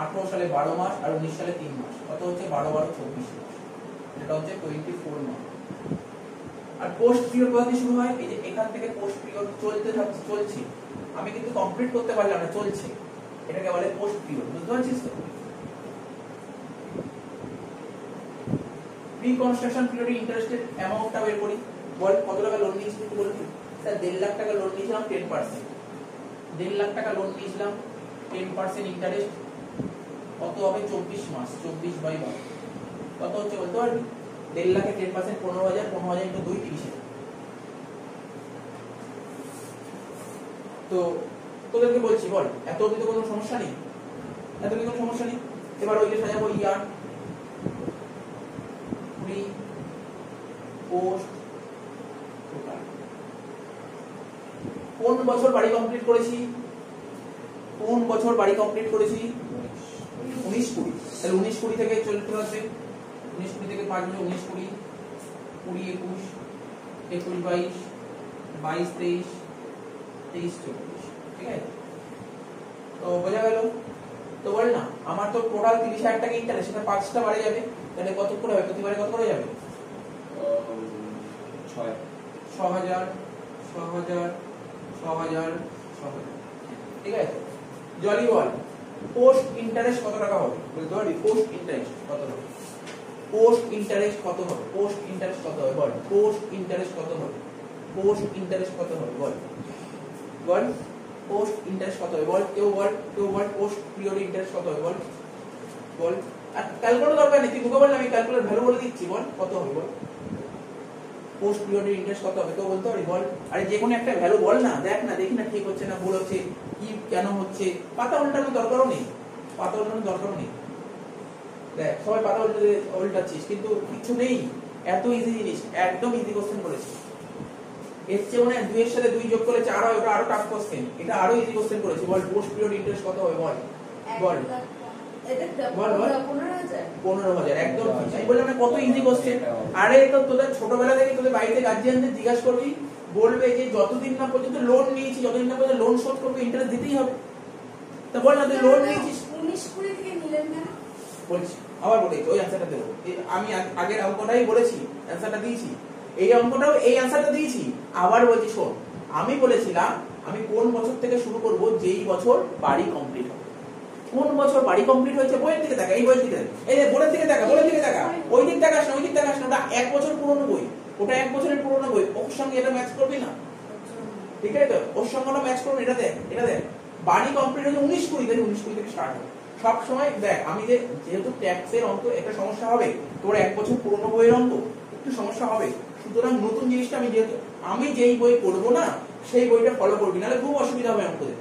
18 সালে 12 মাস, আর 19 সালে 3 মাস, কত হচ্ছে 12 12 24 মাস, এটা হচ্ছে 24 মাস। আর পোস্ট পিরিয়ড কত দিয়ে শুরু হয়, এই যে এখান থেকে পোস্ট পিরিয়ড চলছে, আমি কিন্তু কমপ্লিট করতে পারলাম না, চলছে, এটাকে বলে পোস্ট পিরিয়ড, বুঝতে পারছিস তো। প্রি কনস্ট্রাকশন পিরিয়ডে ইন্টারেস্টেড অ্যামাউন্টটা বের করি, বল কত টাকা লোন নিয়েছি একটু বলবি। স্যার 1.5 লাখ টাকা লোন নিয়েছিলাম 10%, 1.5 লাখ টাকা লোন নিয়েছিলাম 10% ইন্টারেস্ট, কত হবে 24 মাস, 24/12 কত হচ্ছে বলতে পারবি, 1.5 লাখে 10% 15,000, 15,000 ইন্টু 2 30,000। তো তোদেরকে বলছি বল, এত অবধি তো কোনো সমস্যা নেই, এত কি কোনো সমস্যা নেই। এবার ওইটা সাজাবো ইয়ার, প্রি পোস্ট টোটাল, কোন বছর বাড়ি কমপ্লিট করেছি, কোন বছর বাড়ি কমপ্লিট করেছি, 19-20, তাহলে 19-20 থেকে চলতে আসবে, 19-20 থেকে 5 বছর, 19-20, 20-21, 21-22, 22-23, 23-24, ঠিক আছে। তো বোঝা গেল, তো বল না আমার তো টোটাল 30,000 টাকা ইন্টারেস্ট, সেটা 5টা বাড়ে যাবে, তাহলে কত করে হবে, প্রতিবারে কত করে যাবে, 6,000, 6,000, 6,000, 6,000, ঠিক আছে। জলি বল পোস্ট ইন্টারেস্ট কত টাকা হবে, বলতে পারবি পোস্ট ইন্টারেস্ট কত হবে, পোস্ট ইন্টারেস্ট কত হবে, পোস্ট ইন্টারেস্ট কত হবে বল, পোস্ট ইন্টারেস্ট কত হবে, পোস্ট ইন্টারেস্ট কত হবে বল বল পোস্ট ইন্টারেস্ট কত হবে বল কেউ বল পোস্ট পিরিয়ড ইন্টারেস্ট কত হবে বল বল আর ক্যালকুলেটর দরকার নেই তুই মুখে বল আমি ক্যালকুলেটর ভ্যালু বলে দিচ্ছি বল কত হবে বল পোস্ট পিরিয়ড ইন্টারেস্ট কত হবে কেউ বলতে পারি বল আরে যে কোনো একটা ভ্যালু বল না দেখ না দেখি না ঠিক হচ্ছে না ভুল হচ্ছে কি কেন হচ্ছে পাতা উল্টানোর দরকারও নেই দেখ সবাই পাতা উল্টাচ্ছিস কিন্তু কিছু নেই এত ইজি জিনিস একদম ইজি কোশ্চেন করেছিস এর চেয়ে মনে হয় 2 এর সাথে 2 যোগ করলে 4 হয় ওটা আরো টাফ কোশ্চেন এটা আরো ইজি কোশ্চেন করেছি বল পোস্ট পিরিয়ড ইন্টারেস্ট কত হবে বল বল বল 15000 একদম ঠিক আমি বললাম না কত ইজি কোশ্চেন আরে তো তোদের ছোটবেলা থেকে তোদের বাড়িতে গার্জিয়ানদের জিজ্ঞাসা করবি বলবে যে যতদিন না পর্যন্ত লোন নিয়েছি যতদিন না পর্যন্ত লোন শোধ করবে ইন্টারেস্ট দিতেই হবে তা বল না তুই লোন নিয়েছিস 19-20 থেকে নিলেন না বলছি আবার বলি ওই অ্যানসারটা দেবো আমি আগের অঙ্কটাই বলেছি অ্যানসারটা দিয়েছি এই অঙ্কটাও এই অ্যানসারটা দিয়েছি আবার বলছি শোন আমি বলেছিলাম আমি কোন বছর থেকে শুরু করব যেই বছর বাড়ি কমপ্লিট হবে কোন বছর বাড়ি কমপ্লিট হয়েছে বইয়ের দিকে দেখা এই বইয়ের দিকে এই যে বোর্ডের দিকে দেখা ওই দিক দেখা ওই দিক দেখা ওটা 1 বছর পুরনো বই ওটা 1 বছরের পুরনো বই ওর সঙ্গে এটা ম্যাচ করবি না ঠিক আছে তো ওর সঙ্গে ওটা ম্যাচ করবে এটা দেখ বাড়ি কমপ্লিট হয়েছে 19-20 থেকে স্টার্ট হবে সব সময় দেখ আমি যেহেতু ট্যাক্সের অঙ্ক একটা সমস্যা হবে তোর 1 বছর পুরনো বইয়ের অঙ্ক একটু সমস্যা হবে সুতরাং নতুন জিনিসটা আমি যেই বই পড়বো না সেই বইটা ফলো করবি নাহলে খুব অসুবিধা হবে অঙ্কদের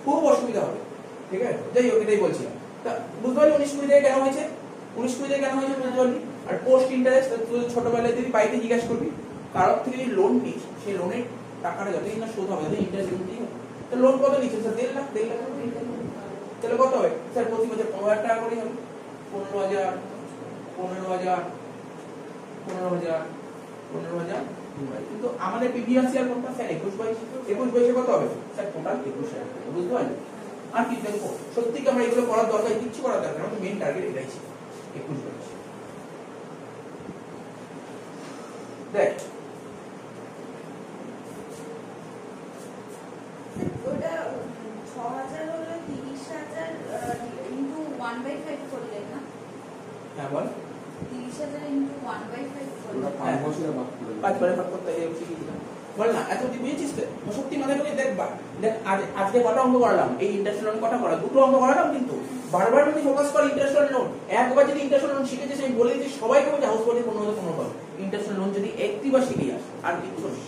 খুব অসুবিধা হবে ঠিক আছে যাই হোক এটাই বলছিলাম তা বুঝতে পারলি 19-20 থেকে কেন হয়েছে 19-20 থেকে কেন হয়েছে বুঝতে পারলি আর পোস্ট ইন্টারেস্ট তুই ছোটবেলায় যদি বাড়িতে জিজ্ঞাসা করবি কারোর থেকে যদি লোন নিস সেই লোনের টাকাটা যতদিন না শোধ হবে যতদিন ইন্টারেস্ট দিতেই হবে তো লোন কত নিচ্ছেন স্যার 1.5 লাখ তাহলে কত হবে স্যার প্রতি বছর 15,000 টাকা করে হবে 15,000 কিন্তু আমাদের প্রিভিয়াস ইয়ার কোনটা স্যার 21-22 কত হবে স্যার টোটাল 21,000 বুঝতে পারলি আর কি দেখো সত্যি কি আমরা এগুলো করার দরকার কিছু করার দরকার আমাদের মেইন টার্গেট এটাই ছিল 21-22 দেখ ওটা 6,000 হলো 30,000 ইনটু 1/5 করলে না হ্যাঁ বল 30,000 ইনটু 1/5 করলে 5 বছরে ভাগ করে 5 বারে ভাগ করতে এই শিখিয়ে দিলাম বল না এত তুই বুঝেছিস তো সত্যি মাথায় ঢুকে দেখ আজকে কটা অঙ্ক করালাম এই ইন্টারেস্ট লোন কটা করা দুটো অঙ্ক করালাম কিন্তু বারবার যদি ফোকাস কর ইন্টারেস্ট লোন একবার যদি ইন্টারেস্ট লোন শিখেছিস আমি বলে দিই সবাইকে বলছি হাউস বোর্ডে কোনো হবে ইন্টারেস্ট লোন যদি একটিবার শিখে যাস আর কিছু নেই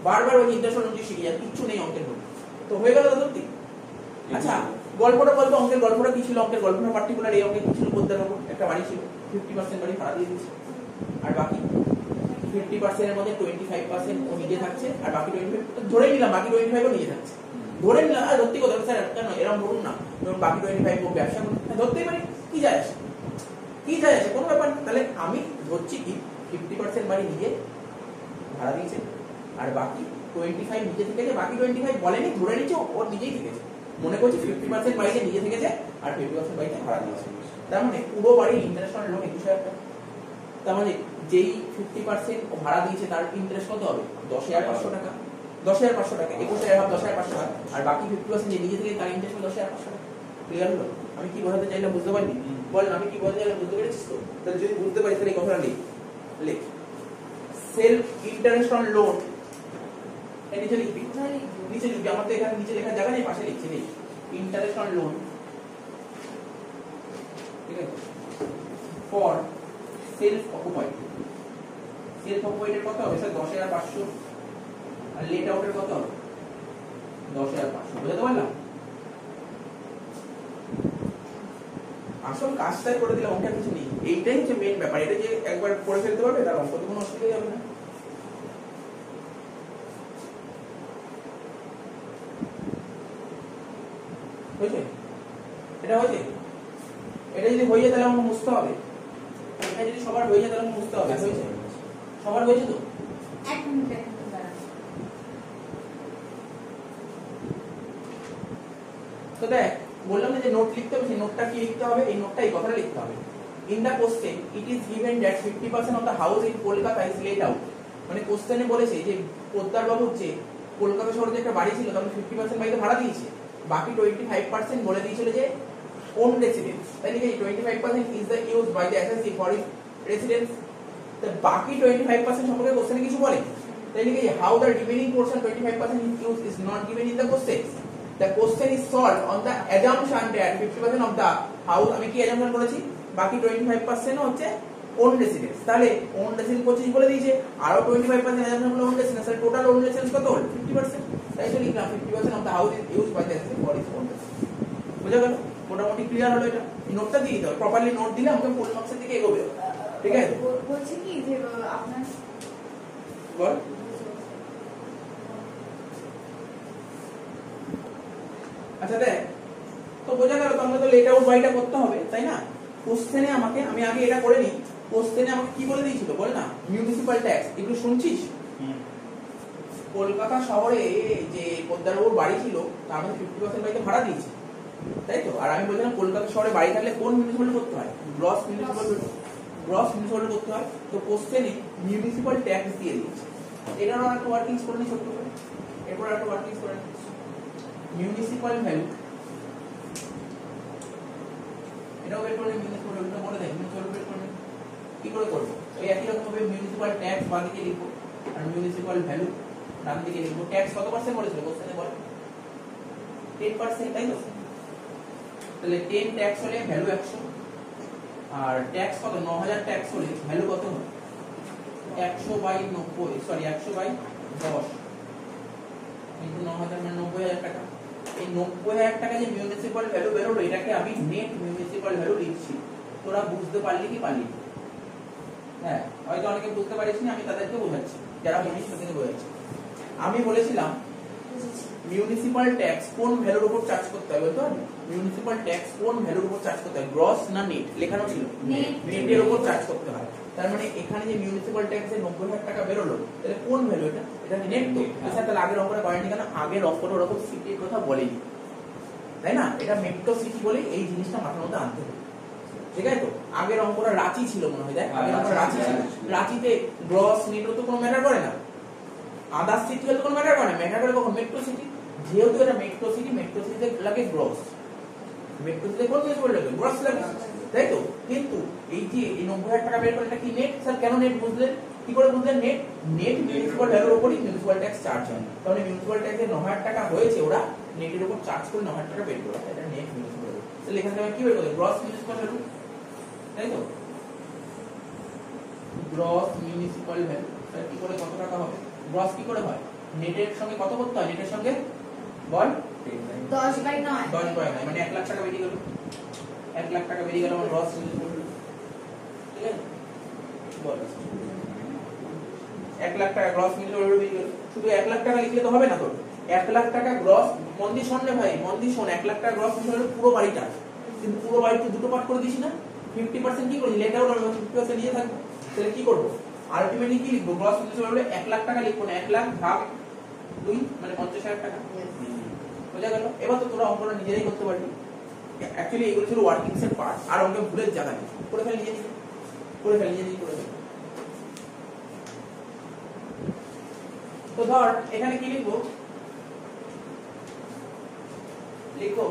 বারবার ওই ইন্টারেস্ট লোন যদি শিখে যাস কিচ্ছু নেই অঙ্কের মধ্যে তো হয়ে গেল সত্যি আচ্ছা গল্পটা বলতো অঙ্কের গল্পটা কি ছিল অঙ্কের গল্পটা পার্টিকুলার এই অঙ্কে কি ছিল বলতে পারবো একটা বাড়ি ছিল 50% বাড়ি ভাড়া দিয়ে দিয়েছে আর বাকি 50% এর মধ্যে 25% ও নিজে থাকছে আর বাকি 25 ধরে নিলাম বাকি 25 ও নিজে থাকছে ধরে নিলাম আর সত্যি কথা স্যার কেন এরকম বলুন না ধরুন বাকি 25 ও ব্যবসা করতে ধরতেই পারি কি যায় আসে কোনো ব্যাপার না তাহলে আমি ধরছি কি 50% বাড়ি নিজে ভাড়া দিয়েছে আর বাকি 25 নিজে থেকেছে বাকি 25 বলেনি ধরে নিচ্ছে ও নিজেই থেকেছে মনে করছি 50% বাড়িতে নিজে থেকেছে আর 50% বাড়িতে ভাড়া দিয়েছে তার মানে পুরো বাড়ির ইন্টারেস্ট লোন 21,000 টাকা তার মানে যেই 50% ও ভাড়া দিয়েছে তার ইন্টারেস্ট কত হবে 10,500 টাকা 10,500 টাকা 21,000 ভাগ 10,500 টাকা আর বাকি 50% যে নিজে থেকে তার ইন্টারেস্ট 10,500 টাকা ক্লিয়ার হলো আমি কি বোঝাতে চাইলাম বুঝতে পারলি বল আমি কি বোঝাতে চাইলাম বুঝতে পেরেছিস তো তাহলে যদি বুঝতে পারিস তাহলে এই কথাটা লিখ সেলফ ইন্টারেস্ট অন লোন এই নিচে লিখবি আমার তো এখানে নিচে লেখার জায়গা নেই পাশে লিখছি নেই ইন্টারেস্ট অন লোন ঠিক আছে ফর সেলফ অকুপাইড এর কত হবে স্যার 10,500 আর লেট আউটের কত হবে 10,500 বুঝতে পারলাম আসল কাজটাই করে দিলাম অঙ্কের কিছু নেই এইটাই হচ্ছে মেইন ব্যাপার এটা যে একবার করে ফেলতে পারবে তার অঙ্ক তো কোনো অসুবিধা হবে না হয়েছে এটা হয়েছে এটা যদি হয়ে যায় তাহলে আমাকে মুছতে হবে এটা যদি সবার হয়ে যায় তাহলে মুছতে হবে হয়েছে সবার হয়েছে তো এক মিনিট দাঁড়ান তো দেখ বললাম না যে নোট লিখতে হবে সেই নোটটা কি লিখতে হবে এই নোটটা এই কথাটা লিখতে হবে in the question it is given that 50% of the house in Kolkata is let out মানে কোশ্চেনে বলেছে যে পোদ্দার বাবুর যে কলকাতা শহরে যে একটা বাড়ি ছিল তখন 50% বাড়িতে ভাড়া দিয়েছে বাকি 25% বলে দিয়েছিল যে own residence তাই লিখে 25% is the used by the assessee for his residence তো বাকি 25% সম্পর্কে কোশ্চেনে কিছু বলে তাই লিখে how the remaining portion 25% is used is not given in the question. The question is solved on the assumption that 50% of the house, আমি কি assumption করেছি, বাকি 25% হচ্ছে own residence। তাহলে own residence 25 বলে দিয়েছে, আরো 25% assumption হলো own residence, তাহলে টোটাল own residence কত হলো 50%। তাই তো লিখলাম 50% of the house is used by the estate for its own residence। বুঝা গেল? মোটামুটি ক্লিয়ার হলো এটা। এই নোটটা দিয়ে দিতে হবে, প্রপারলি নোট দিলে আমাকে ফুল মার্কসের দিকে এগোবে। ঠিক আছে? বলছি কি যে আপনার বল। আচ্ছা দেখ, তো বোঝা গেল, তো আমাকে তো লেট আউট বাইটা করতে হবে, তাই না? কোশ্চেনে আমাকে, আমি আগে এটা করে নিই, কোশ্চেনে আমাকে কি বলে দিয়েছিল বল না, মিউনিসিপাল ট্যাক্স। এগুলো শুনছিস? কলকাতা শহরে যে পোদ্দারবাবুর বাড়ি ছিল তার মধ্যে 50% বাড়িতে ভাড়া দিয়েছে, তাই তো? আর আমি বলছিলাম কলকাতা শহরে বাড়ি থাকলে কোন মিউনিসিপাল করতে হয়, গ্রস মিউনিসিপাল করতে হয়। তো কোশ্চেনে মিউনিসিপাল ট্যাক্স দিয়ে দিয়েছে। এটারও একটা ওয়ার্কিংস করে নি ছোট্ট করে, এরপর একটা ওয়ার্কিংস করে নি। মিউনিসিপাল ভ্যালু, এটাও বের করে মিউনিসিপাল ভ্যালুটা বলে দেয়, মিউনিসিপাল বের করে কি করে করব? এই একই রকম ভাবে মিউনিসিপাল ট্যাক্স বাঁ দিকে লিখব আর মিউনিসিপাল ভ্যালু ডান দিকে লিখব। ট্যাক্স কত পার্সেন্ট বলেছিল কোশ্চেনে বল? 10%, তাই তো? তাহলে 10 ট্যাক্স হলে ভ্যালু 100, আর ট্যাক্স কত 9000 ট্যাক্স হলে ভ্যালু কত হবে? 100/90, সরি 100/10 ইনটু 9000 মানে 90000 টাকা। এই 90000 টাকা যে মিউনিসিপাল ভ্যালু বেরোলো, এটাকে আমি নেট মিউনিসিপাল ভ্যালু লিখছি। তোরা বুঝতে পারলি কি পারলি? হ্যাঁ, হয়তো অনেকে বুঝতে পারিসনি, আমি তাদেরকে বোঝাচ্ছি যারা বুঝিস তাদেরকে বোঝাচ্ছি। আমি বলেছিলাম মিউনিসিপাল ট্যাক্স কোন ভ্যালুর উপর চার্জ করতে হবে বলতো? মিউনিসিপাল ট্যাক্স কোন ভ্যালুর উপর চার্জ করতে হয়, গ্রস না নেট? লেখানো ছিল নেটের উপর চার্জ করতে হয়। তার মানে এখানে যে মিউনিসিপাল ট্যাক্সে 90000 টাকা বেরোলো, তাহলে কোন ভ্যালু এটা? এটা নেট তো। আচ্ছা, তাহলে আগের অঙ্কটা করেনি কেন? আগের অঙ্কটা ওরকম সিটির কথা বলেনি, তাই না? এটা মেট্রো সিটি বলে এই জিনিসটা মাথার মধ্যে আনতে হবে, ঠিক আছে? তো আগের অঙ্কটা রাঁচি ছিল মনে হয়, দেখ আগের অঙ্কটা রাঁচি ছিল। রাঁচিতে গ্রস নেট তো কোনো ম্যাটার করে না, আদার সিটি হলে কোনো ম্যাটার করে না, ম্যাটার করে কখন? Metro city. যেহেতু এটা মেট্রো সিটিতে লাগে গ্রস, মেট্রো সিটিতে কোন জিনিস বলে লাগে? গ্রস লাগে, তাই তো? কিন্তু এই যে এই 90000 টাকা বের করে, এটা কি নেট? স্যার কেন নেট বুঝলেন? কি করে বুঝলেন নেট? নেট মিউনিসিপাল ভ্যালুর উপরই মিউনিসিপাল ট্যাক্স চার্জ হয়। তাহলে মিউনিসিপাল ট্যাক্সে 9000 টাকা হয়েছে, ওরা নেটের উপর চার্জ করে 9000 টাকা বের করে, এটা নেট মিউনিসিপাল ভ্যালু। তাহলে এখান থেকে কি বের করবে? গ্রস মিউনিসিপাল ভ্যালু, তাই তো? গ্রস মিউনিসিপাল ভ্যালু স্যার কি করে, কত টাকা হবে? গ্রস কি করে হয়? নেটের সঙ্গে কত করতে হয়? নেটের সঙ্গে বল 10/9, 10/9 মানে 1 লাখ টাকা বেরিয়ে গেল। 1 লাখ টাকা বেরিয়ে গেল আমার গ্রস মিউনিসিপাল ভ্যালু, ঠিক আছে? বল 1 লাখ টাকা গ্রস মিউনিসিপাল ভ্যালু বেরিয়ে গেল। শুধু 1 লাখ টাকা লিখলে তো হবে না তোর, 1 লাখ টাকা গ্রস, মন্দি শোন রে ভাই, মন্দি শোন, 1 লাখ টাকা গ্রস মিউনিসিপাল ভ্যালু পুরো বাড়িটা, কিন্তু পুরো বাড়িতে দুটো পার্ট করে দিছি না? 50% কি করি? লেট আউট আর 50% নিয়ে থাকবো। তাহলে কি করব? আলটিমেটলি কি লিখবো? গ্রস মিউনিসিপাল ভ্যালু 1 লাখ টাকা লিখবো না, 1 লাখ ভাগ 2 মানে 50000 টাকা। বোঝা গেল? এবার তো তোরা অঙ্কটা নিজেরাই করতে পারবি। অ্যাকচুয়ালি এগুলো ছিল ওয়ার্কিংস এর পার্ট, আর অঙ্কে ভুলের জায়গা নেই। করে ফেল নিজে নিজে, করে ফেল নিজে নিজে, করে ফেল। তো ধর এখানে কি লিখবো? লিখো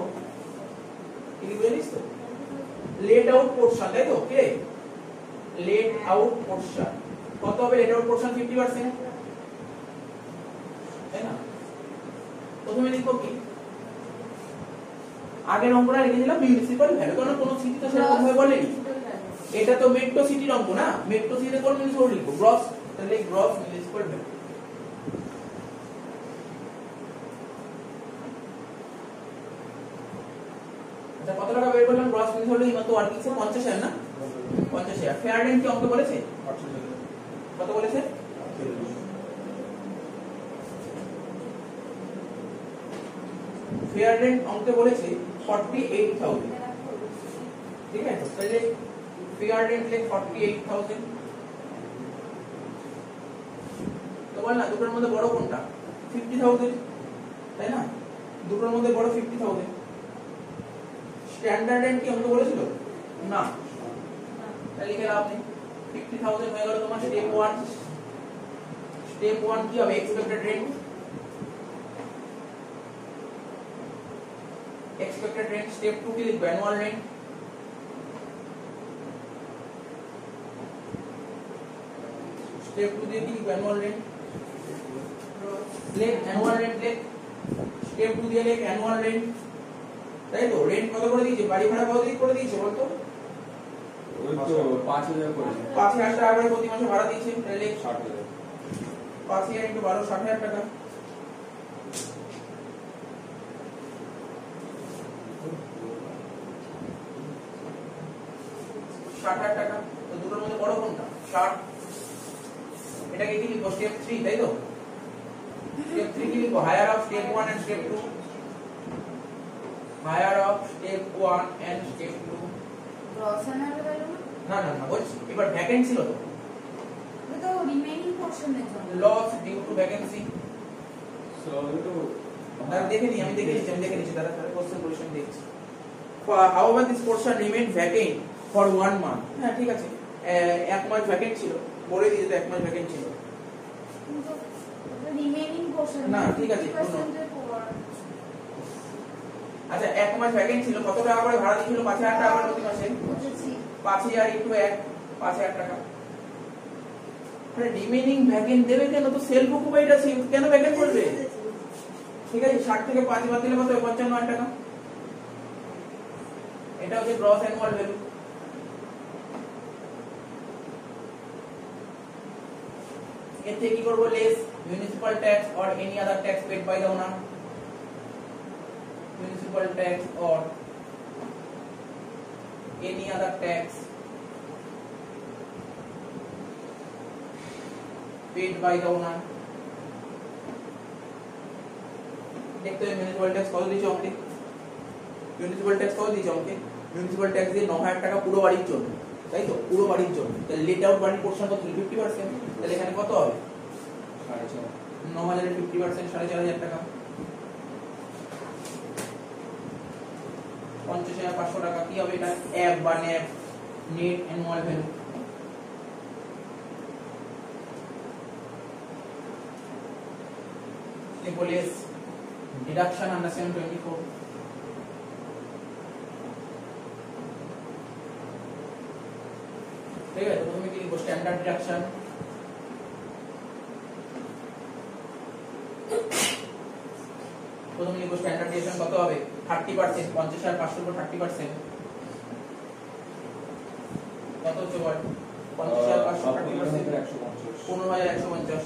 কি লিখবো জানিস তো? লেট আউট পোরশন, তাই তো? কে লেট আউট পোরশন কত হবে? লেট আউট পোরশন 50%, তাই না? প্রথমে লিখবো কি? আগের অঙ্কটা লিখেছিলাম মিউনিসিপাল ভ্যালু, কারণ কোনো সিটি তো সেরকম ভাবে বলেনি। এটা তো মেট্রো সিটির অঙ্ক না, মেট্রো সিটিতে কোন মিউনিসিপাল লিখবো? গ্রস, তাহলে গ্রস মিউনিসিপাল ভ্যালু। আচ্ছা, কত টাকা বের করলাম গ্রস মিউনিসিপাল ভ্যালু? এইমাত্র ওয়ার্কিংসে 50000 না? 50000। ফেয়ার রেন্ট কি অঙ্ক বলেছে? কত বলেছে? ফেয়ার রেন্ট অঙ্কে বলেছে 48000, ঠিক আছে? তাহলে ফেয়ার রেন্ট লে 48000। তো বল না দুটোর মধ্যে বড় কোনটা? 50000, তাই না? দুটোর মধ্যে বড় 50000। স্ট্যান্ডার্ড রেন্ট কি অঙ্ক বলেছিল? না, তাহলে লিখে লাভ নেই। 50000 হয়ে গেল তোমার স্টেপ 1। স্টেপ 1 কি হবে? Expected rent. expected rent। step 2 কি লিখবে? annual rent। step 2 দিয়ে কি লিখবে? annual rent। লেখ অ্যানুয়াল রেন্ট লেখ, স্টেপ 2 দিয়ে লেখ অ্যানুয়াল রেন্ট, তাই তো? রেন্ট কত করে দিয়েছে, বাড়ি ভাড়া কত দিয়ে করে দিয়েছে বলতো? ওই তো 5000 করে 5000 টাকা করে প্রতি মাসে ভাড়া দিয়েছে, তাহলে লেখ 60000। 5000 × 12 60,000 টাকা। টাকা। তো দুটোর মধ্যে বড় কোনটা? 60। এটাকে কি লিখবো? স্টেপ 3, তাই তো? স্টেপ 3 কি লিখবো? Higher of step 1 and step 2। Higher of step 1 and step 2। Gross annual value না না না, বলছি এবার ভ্যাকেন্ট ছিল তো, এটা তো রিমেইনিং পোরশনের জন্য। Loss due to vacancy. So তো দাঁড়া দেখে নি, আমি দেখে নিচ্ছি দাঁড়া কোশ্চেন পজিশন দেখছি। However this portion remained vacant for 1 month। হ্যাঁ ঠিক আছে, এক মাস ভ্যাকেন্ট ছিল, বলে দিয়েছে তো এক মাস ভ্যাকেন্ট ছিল। কিন্তু রিমেইনিং পোরশন না, ঠিক আছে, কোনো। 50% পর আচ্ছা এক মাস ভ্যাকেন্ট ছিল, কত টাকা করে ভাড়া দিয়েছিল? 5000 টাকা করে প্রতি মাসে। বুঝেছি। 5000 × 1 5000 টাকা। আরে রিমেইনিং ভ্যাকেন্ট দেবে কেন? তো সেলফ অকুপাইড আছে, কেন ভ্যাকেন্ট করবে? ঠিক আছে, 60 থেকে 5 বাদ দিলে কত হবে? 55,000 টাকা। এটা হচ্ছে গ্রস অ্যানুয়াল ভ্যালু। এর থেকে কি করব? Less municipal tax or any other tax paid by the owner. municipal tax or any other tax paid by the owner। देखते हैं म्यूनिसिपल टैक्स কত দিয়েছে আমাকে? মিউনিসিপাল ট্যাক্স কত দিয়েছে আমাকে? মিউনিসিপাল ট্যাক্স দিয়ে 9000 টাকা পুরো বাড়ির জন্য, তাই তো? পুরো বাড়ির জন্য। তাহলে লেট আউট বাড়ির পোরশন কত? 50%। তাহলে এখানে কত হবে? 4.5। 9000 এর 50% 4500 টাকা। 50,500 টাকা। কি হবে এটা? এফ বা নেট নেট অ্যানুয়াল ভ্যালু। লিখোলেস ডিডাকশন আন্ডার 724। ঠিক আছে, প্রথমে কি লিখবো? Standard deduction. প্রথমে লিখবো স্ট্যান্ডার্ড ডিডাকশন কত হবে? 30%। 50,500 উপর 30% কত হচ্ছে বল? 50,500 30% 15,150।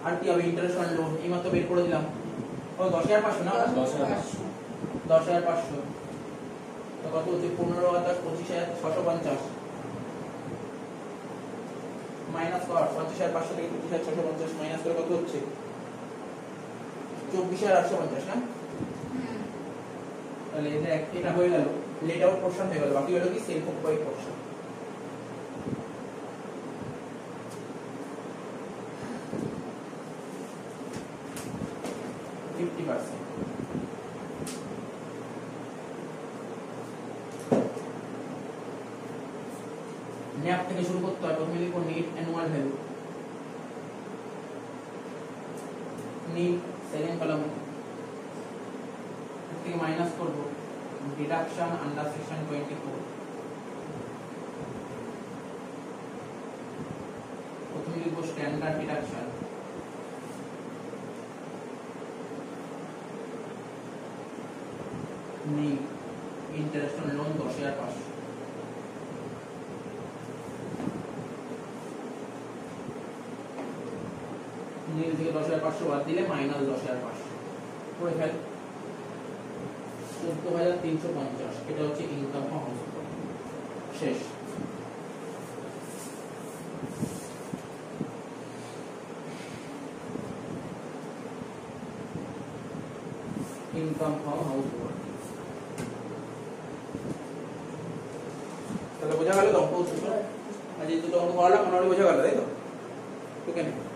আর কি হবে? ইন্টারেস্ট অন লোন এইমাত্র বের করে দিলাম। ও 10,500 না? 10,500 তো কত হচ্ছে? 15,000 25,650 মাইনাস কর। 50,500 থেকে 25,650 মাইনাস করে কত হচ্ছে? 24,850 না? তাহলে এটা হয়ে গেল লেট আউট পোরশন হয়ে গেল। বাকি হলো কি? Self occupied portion. ন্যাপ থেকে শুরু করতে হয়। প্রথমে লিখবো net annual value. Net second column থেকে মাইনাস করব ডিডাকশন আন্ডার সেকশন 24। প্রথমে লিখবো standard deduction. Net interest on loan 10,500। নীল থেকে 10,500 বাদ দিলে মাইনাস 10,500 করে ফেল। 14,350। এটা হচ্ছে ইনকাম ফ্রম হাউসহোল্ড। শেষ। Income from household. তাহলে বোঝা গেল তো? আজ এই দুটো অঙ্ক করালাম, মোটামুটি বোঝা গেল, তাই তো? ঠিক আছে।